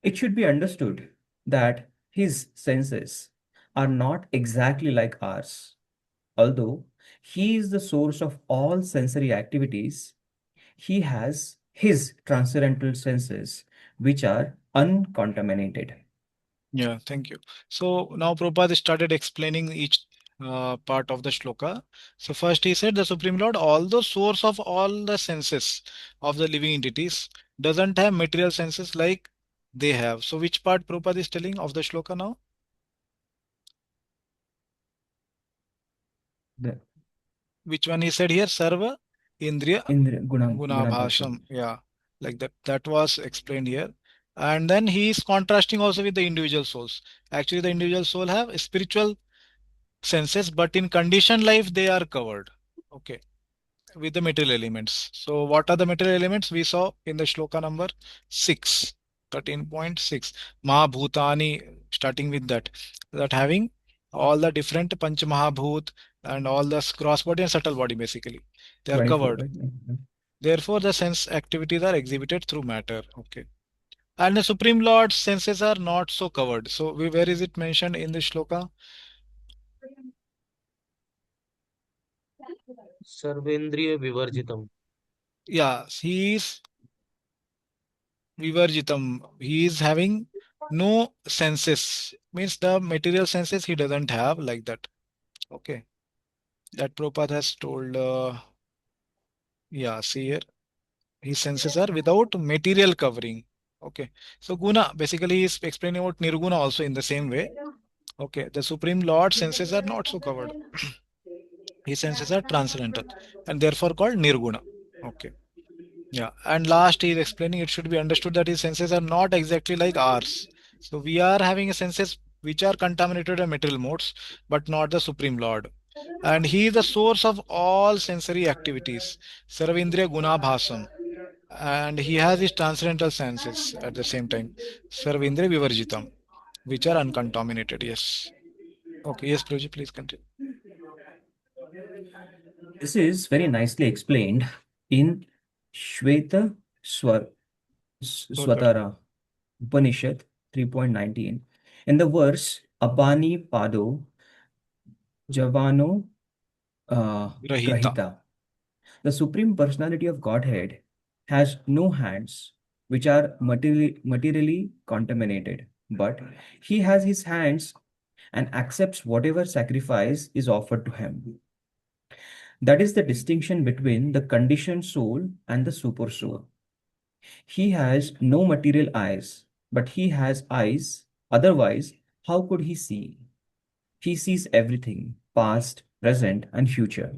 It should be understood that his senses are not exactly like ours. Although he is the source of all sensory activities, he has his transcendental senses, which are uncontaminated. Yeah, thank you. So now Prabhupada started explaining each part of the shloka. So first he said the Supreme Lord, although source of all the senses of the living entities, doesn't have material senses like they have. So which part Prabhupada is telling of the shloka now? The Which one he said here? Sarva Indriya Guna Bhasham. Yeah, like that. That was explained here. And then he is contrasting also with the individual souls. Actually, the individual soul have spiritual senses, but in conditioned life they are covered. Okay, with the material elements. So what are the material elements we saw in the shloka number 6, 13.6? Mahabhutani, starting with that having all the different Panch Mahabhut and all the gross body and subtle body basically. They are 24, covered. right? Therefore, the sense activities are exhibited through matter. Okay. And the Supreme Lord's senses are not so covered. So where is it mentioned in the shloka? Sarvendriya Vivarjitam. Yeah, he is Vivarjitam. He is having no senses. Means the material senses he doesn't have like that. Okay. That Prabhupada has told. Yeah, see here. His senses are without material covering. Okay. So Guna, basically he is explaining about Nirguna also in the same way. Okay. The Supreme Lord senses are not so covered. His senses are transcendental and therefore called Nirguna. Okay. Yeah, and last he is explaining it should be understood that his senses are not exactly like ours. So we are having a senses which are contaminated by material modes, but not the Supreme Lord. And he is the source of all sensory activities, Sarvindriya Guna Bhasam. And he has his transcendental senses at the same time, Sarvindriya Vivarjitam, which are uncontaminated. Yes. Okay, yes, Prabhuji, please continue. This is very nicely explained in Shweta Swatara Upanishad 3.19. In the verse Apani Pado Javano Grahita. Grahita, the Supreme Personality of Godhead has no hands which are materially contaminated, but he has his hands and accepts whatever sacrifice is offered to him. That is the distinction between the conditioned soul and the super soul. He has no material eyes, but he has eyes. Otherwise, how could he see? He sees everything, past, present, and future.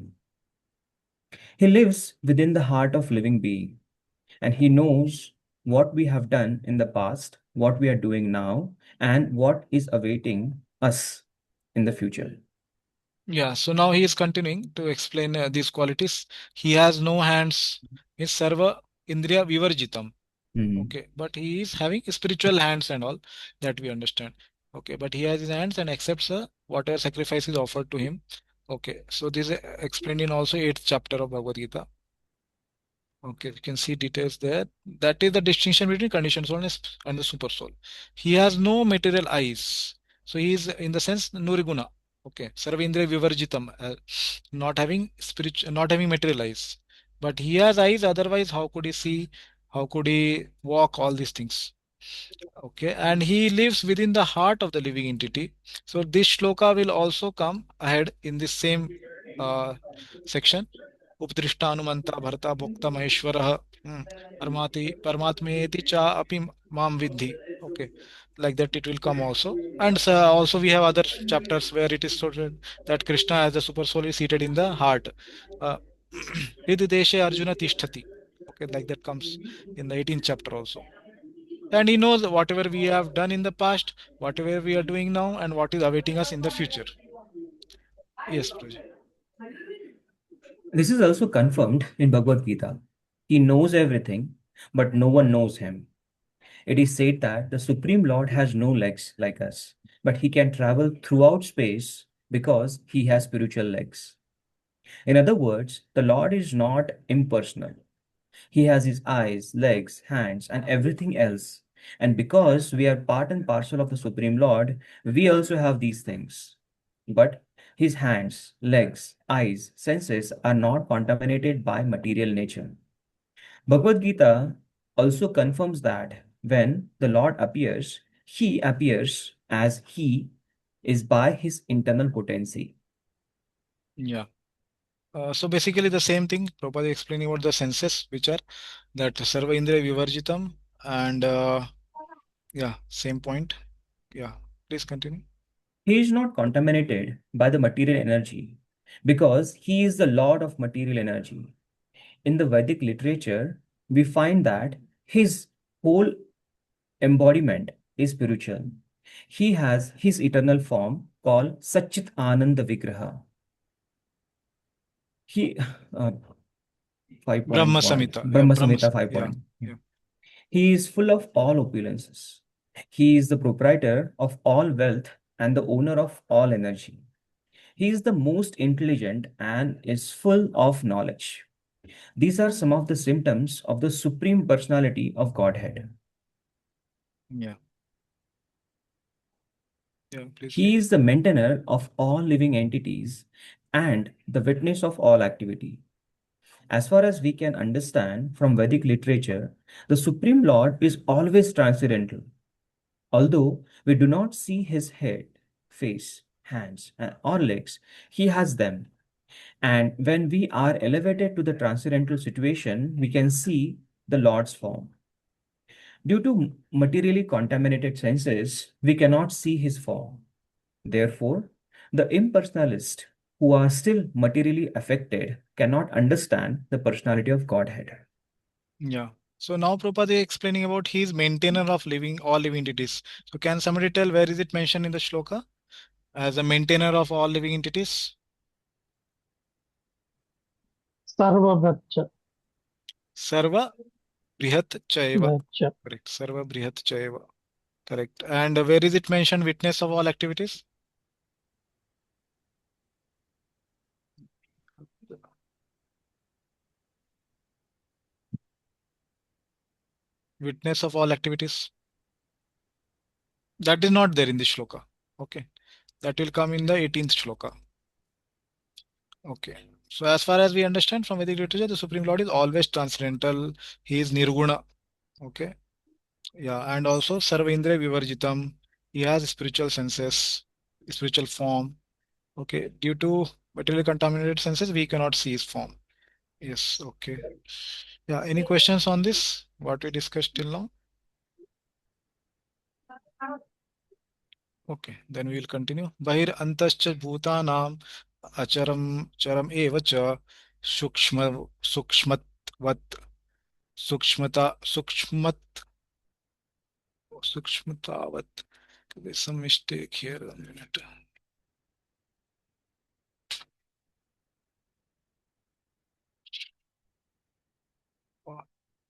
He lives within the heart of living being, and he knows what we have done in the past, what we are doing now, and what is awaiting us in the future. Yeah, so now he is continuing to explain these qualities. He has no hands, is Sarva Indriya Vivarjitam. Okay, but he is having spiritual hands and all that we understand. Okay, but he has his hands and accepts whatever sacrifice is offered to him. Okay, so this is explained in also 8th chapter of Bhagavad Gita. Okay, you can see details there. That is the distinction between conditioned soul and the super soul. He has no material eyes. So he is in the sense Nuriguna. Okay, Sarvindriya Vivarjitam, not having spiritual, not having material eyes. But he has eyes, otherwise, how could he see? How could he walk? All these things. Okay, and he lives within the heart of the living entity. So this shloka will also come ahead in this same uh, section. उपदृष्टानुमंता भरता भोक्ता महेश्वरः परमात्मेति चा अपि माम विद्धि. Okay, like that it will come also. And also we have other chapters where it is stated that Krishna as the super soul is seated in the heart. uh, Hrideshe Arjuna Tishtati. Okay, like that comes in the 18th chapter also. And he knows whatever we have done in the past, whatever we are doing now, and what is awaiting us in the future. Yes, Praj. This is also confirmed in Bhagavad Gita. He knows everything, but no one knows him. It is said that the Supreme Lord has no legs like us, but he can travel throughout space because he has spiritual legs. In other words, the Lord is not impersonal. He has his eyes, legs, hands, and everything else. And because we are part and parcel of the Supreme Lord, we also have these things. But his hands, legs, eyes, senses are not contaminated by material nature. Bhagavad Gita also confirms that when the Lord appears, he appears as he is by his internal potency. Yeah. So basically the same thing. Prabhupada is explaining about the senses, which are that Sarva Indriya Vivarjitam, and yeah, same point. Yeah, please continue. He is not contaminated by the material energy because he is the Lord of material energy. In the Vedic literature, we find that his whole embodiment is spiritual. He has his eternal form called Satchit Ananda Vigraha. He, uh, Brahma 5.1, Samhita. Yeah, Brahma Brahma. Samhita Yeah, 5. yeah, He is full of all opulences. He is the proprietor of all wealth and the owner of all energy. He is the most intelligent and is full of knowledge. These are some of the symptoms of the Supreme Personality of Godhead. yeah, yeah. Please He read. is the maintainer of all living entities and the witness of all activity. As far as we can understand from Vedic literature, the Supreme Lord is always transcendental. Although we do not see his head, face, hands, or legs, he has them. And when we are elevated to the transcendental situation, we can see the Lord's form. Due to materially contaminated senses, we cannot see his form. Therefore, the impersonalists who are still materially affected cannot understand the personality of Godhead. Yeah. So now Prabhupada is explaining about he is maintainer of living all living entities. So can somebody tell where is it mentioned in the shloka as a maintainer of all living entities? Sarvavracha. Sarva Brihat Chaiva. Vracha. Correct. Sarva Brihat Chaiva. Correct. And where is it mentioned witness of all activities? Witness of all activities. That is not there in the shloka. Okay. That will come in the 18th shloka. Okay. So as far as we understand from Vedic literature, the Supreme Lord is always transcendental. He is nirguna. Okay. Yeah. And also Sarvendra Vivarjitam. He has spiritual senses, spiritual form. Okay. Due to materially contaminated senses, we cannot see his form. Yes. Okay. Yeah. Any questions on this? What we discussed till now? Okay. Then we will continue. Bahir antascha bhutanam acharam charam eva cha सूक्ष्मत्वत् सूक्ष्मता सूक्ष्मतावत्. There's some mistake here. A minute.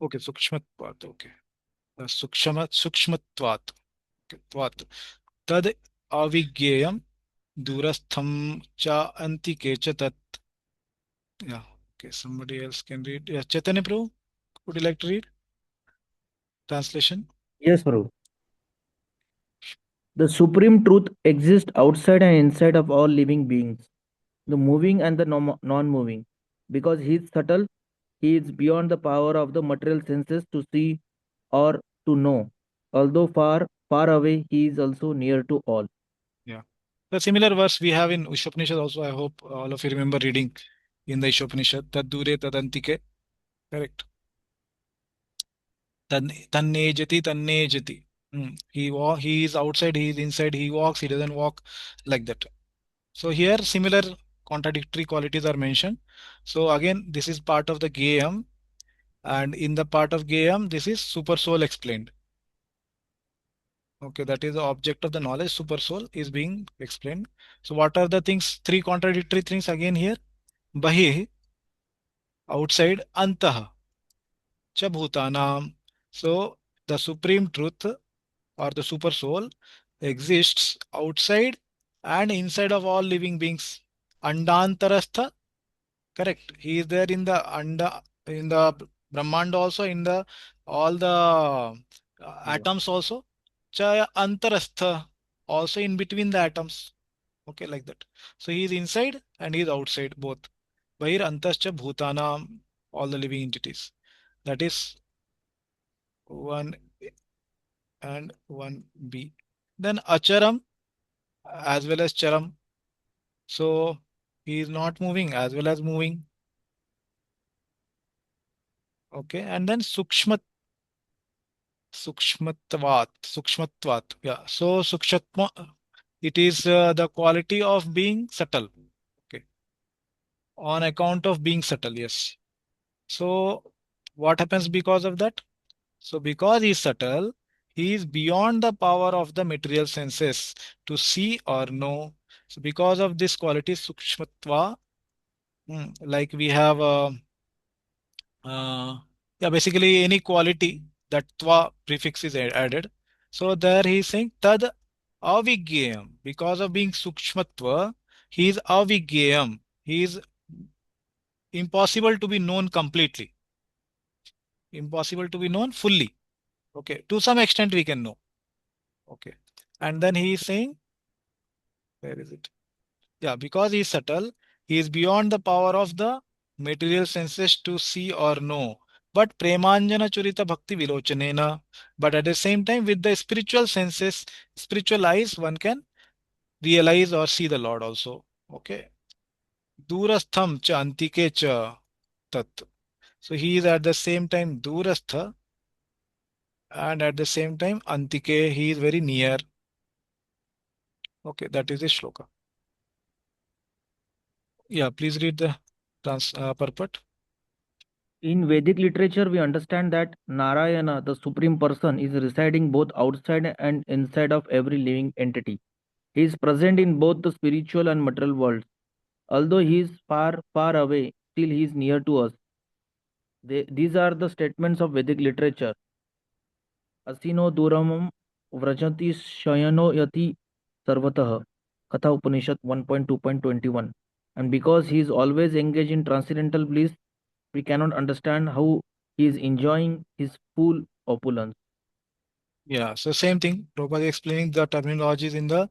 Okay, सूक्ष्मत्वात्. Okay, सूक्ष्मत्वात्. Okay, त्वात्. तद अविज्ञेयं दूरस्थं च अन्तिके च तत्. Yeah. Okay, somebody else can read. Yeah, Chaitanya Prabhu, would you like to read translation? Yes, Prabhu. The supreme truth exists outside and inside of all living beings, the moving and the non moving. Because he is subtle, he is beyond the power of the material senses to see or to know. Although far, far away, he is also near to all. Yeah. The similar verse we have in Upanishad also. I hope all of you remember reading in the Upanishad. Tad dure tadantike. Correct. Tannejati tannejati. He is outside, he is inside, he walks, he doesn't walk, like that. So here similar contradictory qualities are mentioned. So again, this is part of the Gayam, and in the part of Gayam, this is super soul explained. Okay, that is the object of the knowledge. Super soul is being explained. So what are the things? Three contradictory things again here. Bahi, outside, antah, cha bhutanam. So the supreme truth or the super soul exists outside and inside of all living beings. Andantarastha, correct. He is there in the in the Brahmanda also, in the all the atoms also. Cha antarastha, also in between the atoms. Okay, like that. So he is inside and he is outside both. Bahir antascha bhutana, all the living entities. That is 1 and 1b. Then acharam as well as charam. So he is not moving as well as moving. Okay, and then sukshmatvat. Yeah. So sukshmatma, it is the quality of being subtle. Okay, on account of being subtle. Yes. So what happens because of that? So because he is subtle, he is beyond the power of the material senses to see or know. So because of this quality, sukshmatva, like we have yeah, basically any quality that twa prefix is added. So there he is saying tad avigyayam. Because of being sukshmatva, he is avigyayam. He is impossible to be known completely. Impossible to be known fully. Okay. To some extent we can know. Okay. And then he is saying, where is it? Yeah, because he is subtle, he is beyond the power of the material senses to see or know. But premanjana churita bhakti vilochanena. But at the same time, with the spiritual senses, spiritual eyes, one can realize or see the Lord also. Okay. Durastham cha antike cha tat. So he is at the same time durastha and at the same time antike, he is very near. Okay, that is the shloka. Yeah, please read the purport. In Vedic literature, we understand that Narayana, the Supreme Person, is residing both outside and inside of every living entity. He is present in both the spiritual and material worlds. Although he is far, far away, still he is near to us. These are the statements of Vedic literature. Asino duramam vrajati shayano yati sarvatah. Katha Upanishad 1.2.21. And because he is always engaged in transcendental bliss, we cannot understand how he is enjoying his full opulence. Yeah, so same thing. Prabhupada is explaining the terminologies in the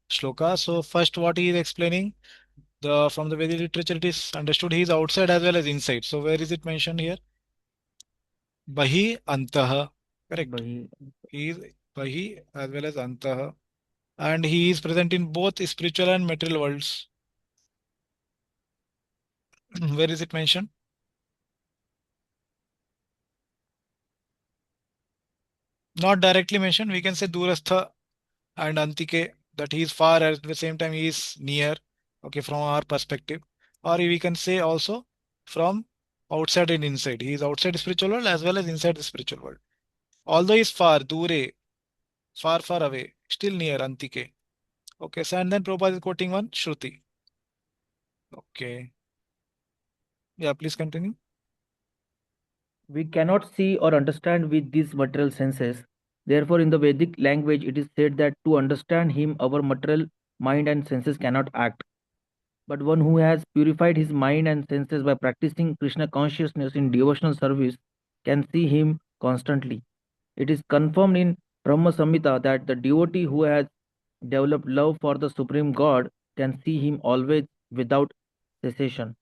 shloka. So first what he is explaining, the from the Vedic literature it is understood he is outside as well as inside. So where is it mentioned here? Bahi antah. Correct. He is Bahi as well as antah. And he is present in both spiritual and material worlds. Where is it mentioned? Not directly mentioned. We can say Durastha and Antike, that he is far at the same time he is near. Okay, from our perspective. Or we can say also from outside and inside. He is outside the spiritual world as well as inside the spiritual world. Although he is far, Dure, far, far away, still near Antike. Okay, so and then Prabhupada is quoting one Shruti. Okay. Yeah, please continue. We cannot see or understand with these material senses. Therefore, in the Vedic language, it is said that to understand him, our material mind and senses cannot act. But one who has purified his mind and senses by practicing Krishna consciousness in devotional service can see him constantly. It is confirmed in Brahma Samhita that the devotee who has developed love for the Supreme God can see him always without cessation.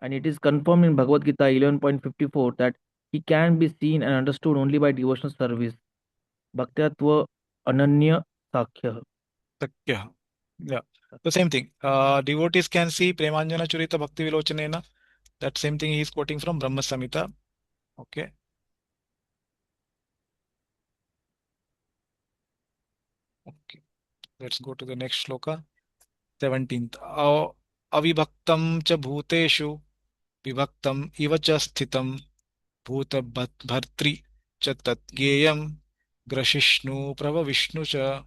And it is confirmed in Bhagavad Gita 11.54 that he can be seen and understood only by devotional service. Bhaktyatva Ananya Sakhya. Yeah. Yeah. The same thing. Devotees can see Premanjana Churita Bhakti Vilochanena. That same thing he is quoting from Brahma Samhita. Okay. Okay, let's go to the next shloka. 17th. Avibhaktam cha bhuteshu vibhaktam iva cha sthitam bhuta bhartri cha tat geyam grashishnu prava vishnu cha.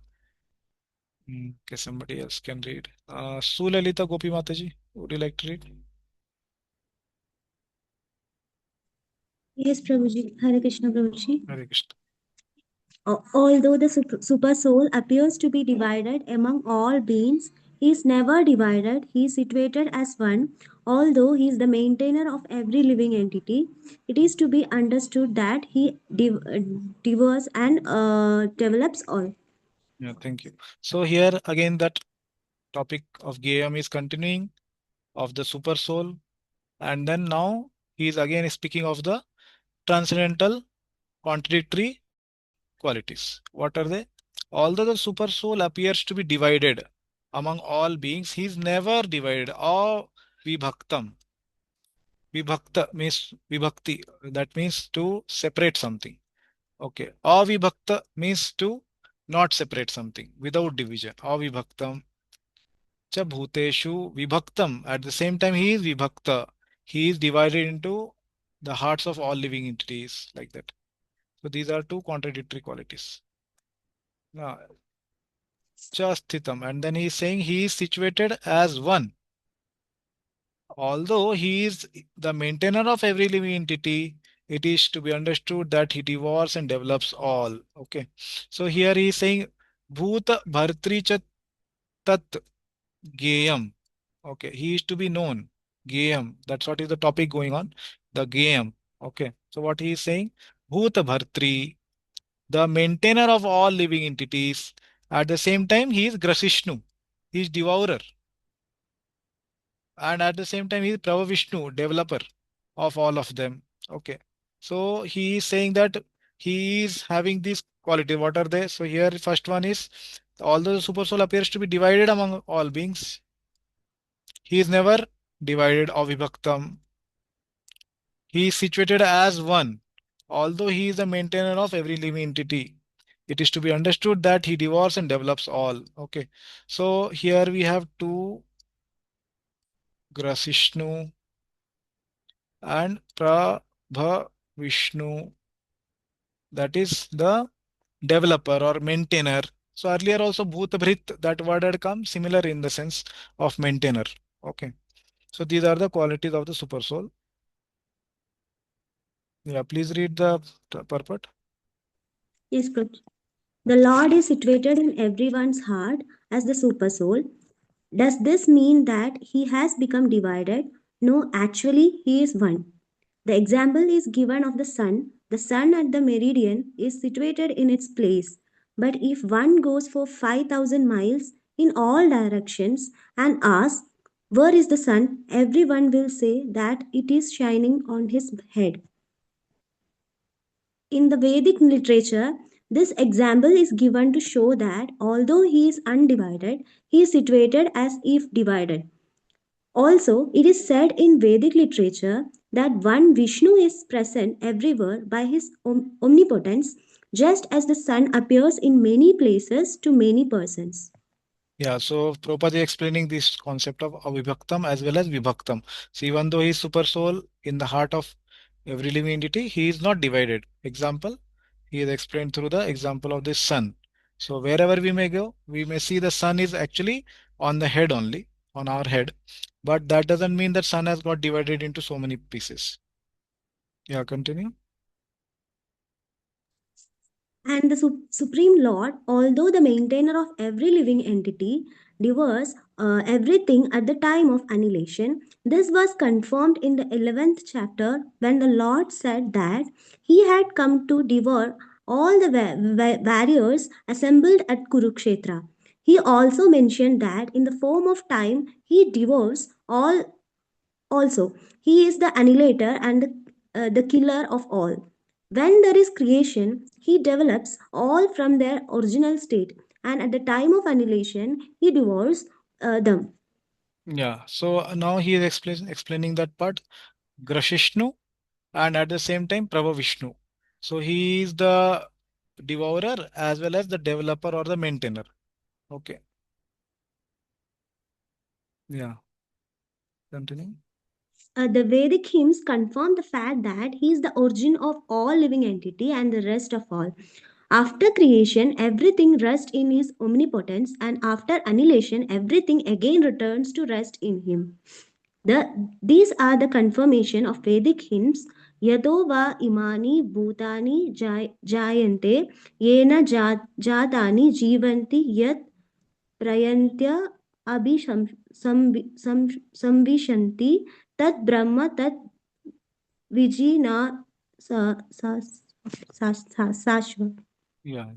Okay, somebody else can read. Sulalita Gopi Mataji, would you like to read? Yes, Prabhuji. Hare Krishna, Prabhuji. Hare Krishna. Although the super soul appears to be divided among all beings, he is never divided. He is situated as one. Although he is the maintainer of every living entity, it is to be understood that he devours and develops all. Yeah, thank you. So here again that topic of Gayam is continuing of the super soul, and then now he is again speaking of the transcendental contradictory qualities. What are they? Although the super soul appears to be divided among all beings, he is never divided. Or vibhaktam. Vibhakta means vibhakti. That means to separate something. Okay. Avibhakta means to not separate something without division. Avibhaktam cha bhuteshu vibhaktam. At the same time, he is vibhakta. He is divided into the hearts of all living entities like that. So these are two contradictory qualities. Now, cha sthitam. And then he is saying he is situated as one. Although he is the maintainer of every living entity, it is to be understood that he devours and develops all. Okay. So here he is saying Bhuta Bhartri cha Tat Geyam. Okay. He is to be known. Geyam. That's what is the topic going on. The Geyam. Okay. So what he is saying? Bhuta Bhartri, the maintainer of all living entities. At the same time, he is Grasishnu. He is devourer. And at the same time, he is Prabha Vishnu, developer of all of them. Okay. So he is saying that he is having these qualities. What are they? So here, first one is although the super soul appears to be divided among all beings, he is never divided or vibhaktam. He is situated as one. Although he is the maintainer of every living entity, it is to be understood that he devours and develops all. Okay. So here we have two Grasishnu and Prabha Vishnu, that is the developer or maintainer. So earlier also Bhutabhrit, that word had come similar in the sense of maintainer. Okay. So these are the qualities of the super soul. Yeah, please read the purport. Yes, Prabhuji. The Lord is situated in everyone's heart as the super soul. Does this mean that he has become divided? No, actually, he is one. The example is given of the sun. The sun at the meridian is situated in its place. But if one goes for 5,000 miles in all directions and asks, "Where is the sun?" everyone will say that it is shining on his head. In the Vedic literature, this example is given to show that although he is undivided, he is situated as if divided. Also, it is said in Vedic literature that one Vishnu is present everywhere by his omnipotence, just as the sun appears in many places to many persons. Yeah, so Prabhupada is explaining this concept of avibhaktam as well as vibhaktam. So even though he is super soul in the heart of every living entity, he is not divided. Example, he is explained through the example of the sun. So wherever we may go, we may see the sun is actually on the head only, on our head. But that doesn't mean that sun has got divided into so many pieces. Yeah, continue. And the Supreme Lord, although the maintainer of every living entity, devours everything at the time of annihilation. This was confirmed in the 11th chapter when the Lord said that he had come to devour all the warriors assembled at Kurukshetra. He also mentioned that in the form of time he devours all also. He is the annihilator and the killer of all. When there is creation, he develops all from their original state, and at the time of annihilation, he devours them. Yeah, so now he is explaining that part, Grashishnu, and at the same time Prabha Vishnu. So he is the devourer as well as the developer or the maintainer. Okay. Yeah. Continue. The Vedic hymns confirm the fact that he is the origin of all living entity and the rest of all. After creation, everything rests in his omnipotence, and after annihilation, everything again returns to rest in him. These are the confirmation of Vedic hymns. Yado va imani bhutani jayante yena jatani jivanti yat prayantya samvishanti tat brahma tat vijina sashvat. Yeah.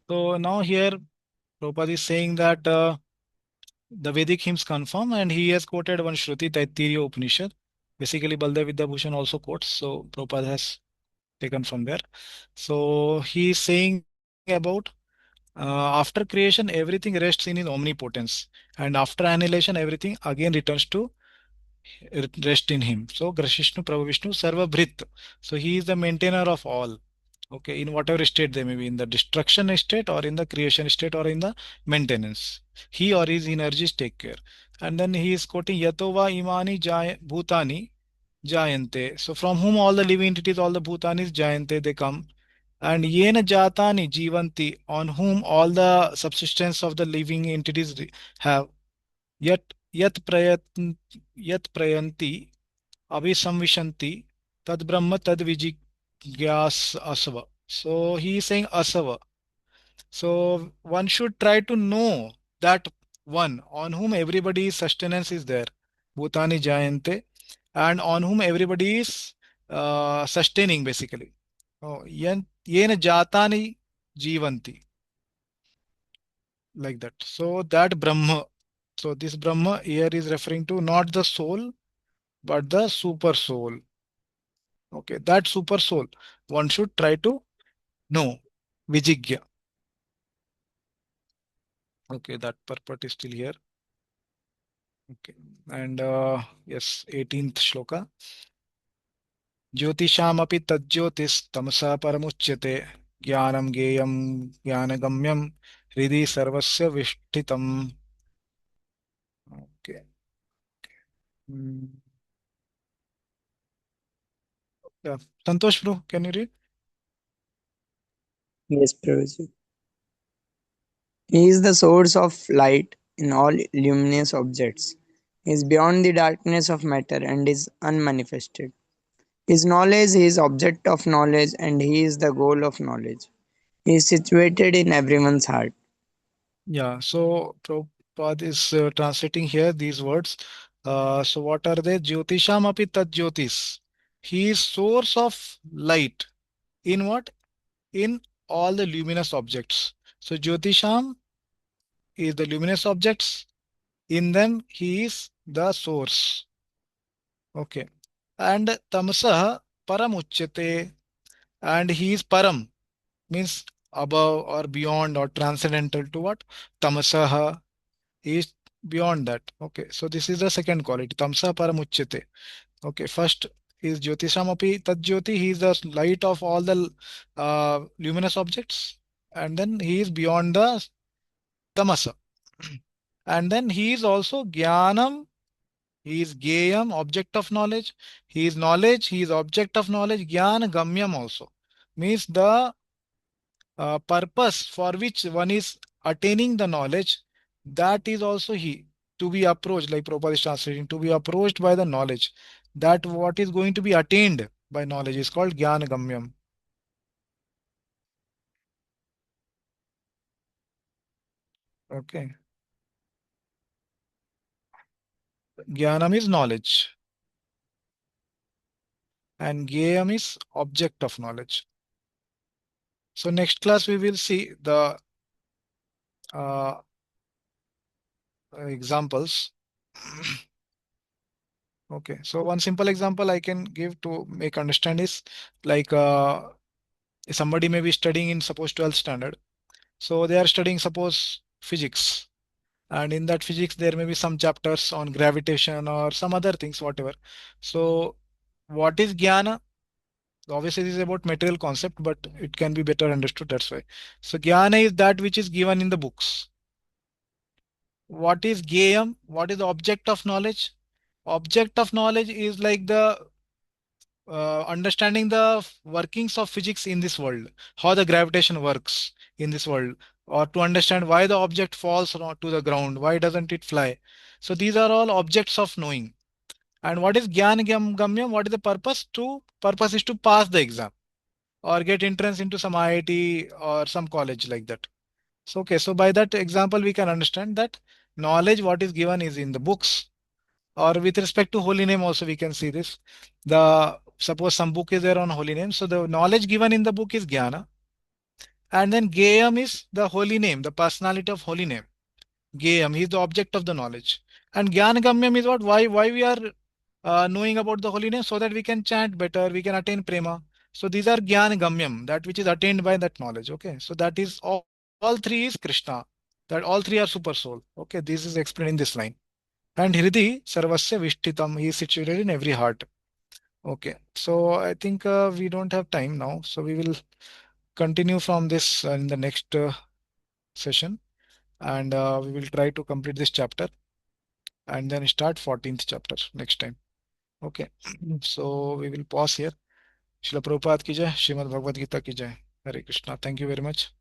So now here Prabhupada is saying that the Vedic hymns confirm, and he has quoted one Shruti Taittiriya Upanishad. Basically, Baldev Vidyabhushan also quotes, so Prabhupada has taken from there. So he is saying about after creation, everything rests in his omnipotence, and after annihilation, everything again returns to rest in him. So Grashishnu Prabhu Vishnu Sarva Bhrit. So he is the maintainer of all. Okay, in whatever state they may be, in the destruction state or in the creation state or in the maintenance. He or his energies take care. And then he is quoting Yatova Imani Bhutani Jayante. So from whom all the living entities, all the Bhutanis Jayante, they come. And Yena Jatani Jivanti, on whom all the subsistence of the living entities have. Yat Yat Prayat Yat Prayanti Abhisamvishanti Tad Brahma Tad Vijigyas Asava. So he is saying Asava. So one should try to know that one on whom everybody's sustenance is there, Bhutani Jayante, and on whom everybody is sustaining basically. Oh, Yena Jatani Jivanti, like that. So that Brahma. So this Brahma here is referring to not the soul, but the super soul. Okay, that super soul. One should try to know. Vijigya. Okay, that purport is still here. Okay, and yes, 18th shloka. Jyotishamapi tadjyotis tamasa paramuchyate jnanam geyam jnanagamyam hridhi sarvasya vishtitam. Okay. Hmm. Yeah. Santosh bro, can you read? Yes, Prabhuji. He is the source of light in all luminous objects. He is beyond the darkness of matter and is unmanifested. His knowledge is object of knowledge and he is the goal of knowledge. He is situated in everyone's heart. Yeah, so Prabhupada is translating here these words. So what are they? Jyotisham api tat jyotis. He is source of light. In what? In all the luminous objects. So Jyotisham is the luminous objects. In them he is the source. Okay. And tamasa paramuchyate. And he is param. Means above or beyond or transcendental to what? Tamasaha is beyond that. Okay, so this is the second quality, tamsa paramuchyate. Okay, first is jyotishamapi tad jyoti. He is the light of all the luminous objects, and then he is beyond the tamasa. And then he is also jnanam. He is geyam, object of knowledge. He is knowledge. He is object of knowledge. Jnana gamyam also means the purpose for which one is attaining the knowledge, that is also he to be approached, like Prabhupada is translating, to be approached by the knowledge. That what is going to be attained by knowledge is called Jnana Gamyam. Okay. Jnanam is knowledge and Gyayam is object of knowledge. So next class we will see the uh, examples. Okay, so one simple example I can give to make understand is like somebody may be studying in suppose 12th standard. So they are studying suppose physics, and in that physics there may be some chapters on gravitation or some other things, whatever. So what is jnana? Obviously, this is about material concept, but it can be better understood. That's why. So jnana is that which is given in the books. What is Gayam? What is the object of knowledge? Object of knowledge is like the understanding the workings of physics in this world, how the gravitation works in this world, or to understand why the object falls to the ground, why doesn't it fly. So these are all objects of knowing. And what is Gyan Gamyam? What is the purpose? Purpose is to pass the exam or get entrance into some IIT or some college like that. So okay, so by that example, we can understand that knowledge what is given is in the books, or with respect to holy name also we can see this. The suppose some book is there on holy name, so the knowledge given in the book is jnana, and then Gayam is the holy name, the personality of holy name. Gayam, he is the object of the knowledge. And Gyanagamyam is what? Why we are knowing about the holy name? So that we can chant better, we can attain prema. So these are Gyanagamyam, that which is attained by that knowledge. Okay, so that is all three is Krishna. That all three are super soul. Okay, this is explained in this line. And Hridi Sarvasya Vishtitam, he is situated in every heart. Okay, so I think we don't have time now, so we will continue from this in the next session, and we will try to complete this chapter and then start 14th chapter next time. Okay, so we will pause here. Srila Prabhupada ki jai, Srimad Bhagavad Gita ki jai. Hare Krishna. Thank you very much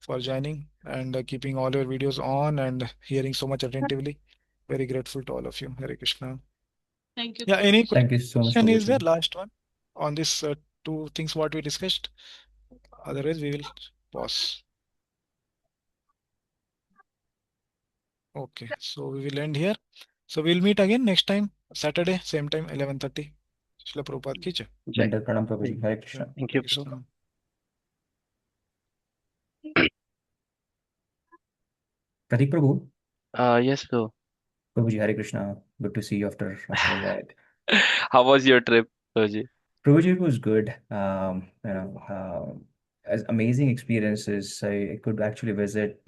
for joining and keeping all your videos on and hearing so much attentively. Very grateful to all of you. Hare Krishna. Thank you. Yeah, any Thank you so much, question is there? Prabhuji. Last one on this two things what we discussed. Otherwise, we will pause. Okay, so we will end here. So we'll meet again next time, Saturday, same time, 11:30. Srila Prabhupada ki jai. Jai. Dandal Pranam, Prabhuji. Hare Yeah, Krishna. Thank Hare you, Prabhu. Krishna. Pratik Prabhu. Yes, Prabhu. Prabhuji, Hare Krishna. Good to see you after a while. How was your trip, Prabhuji? Prabhuji, it was good. As amazing experiences. I could actually visit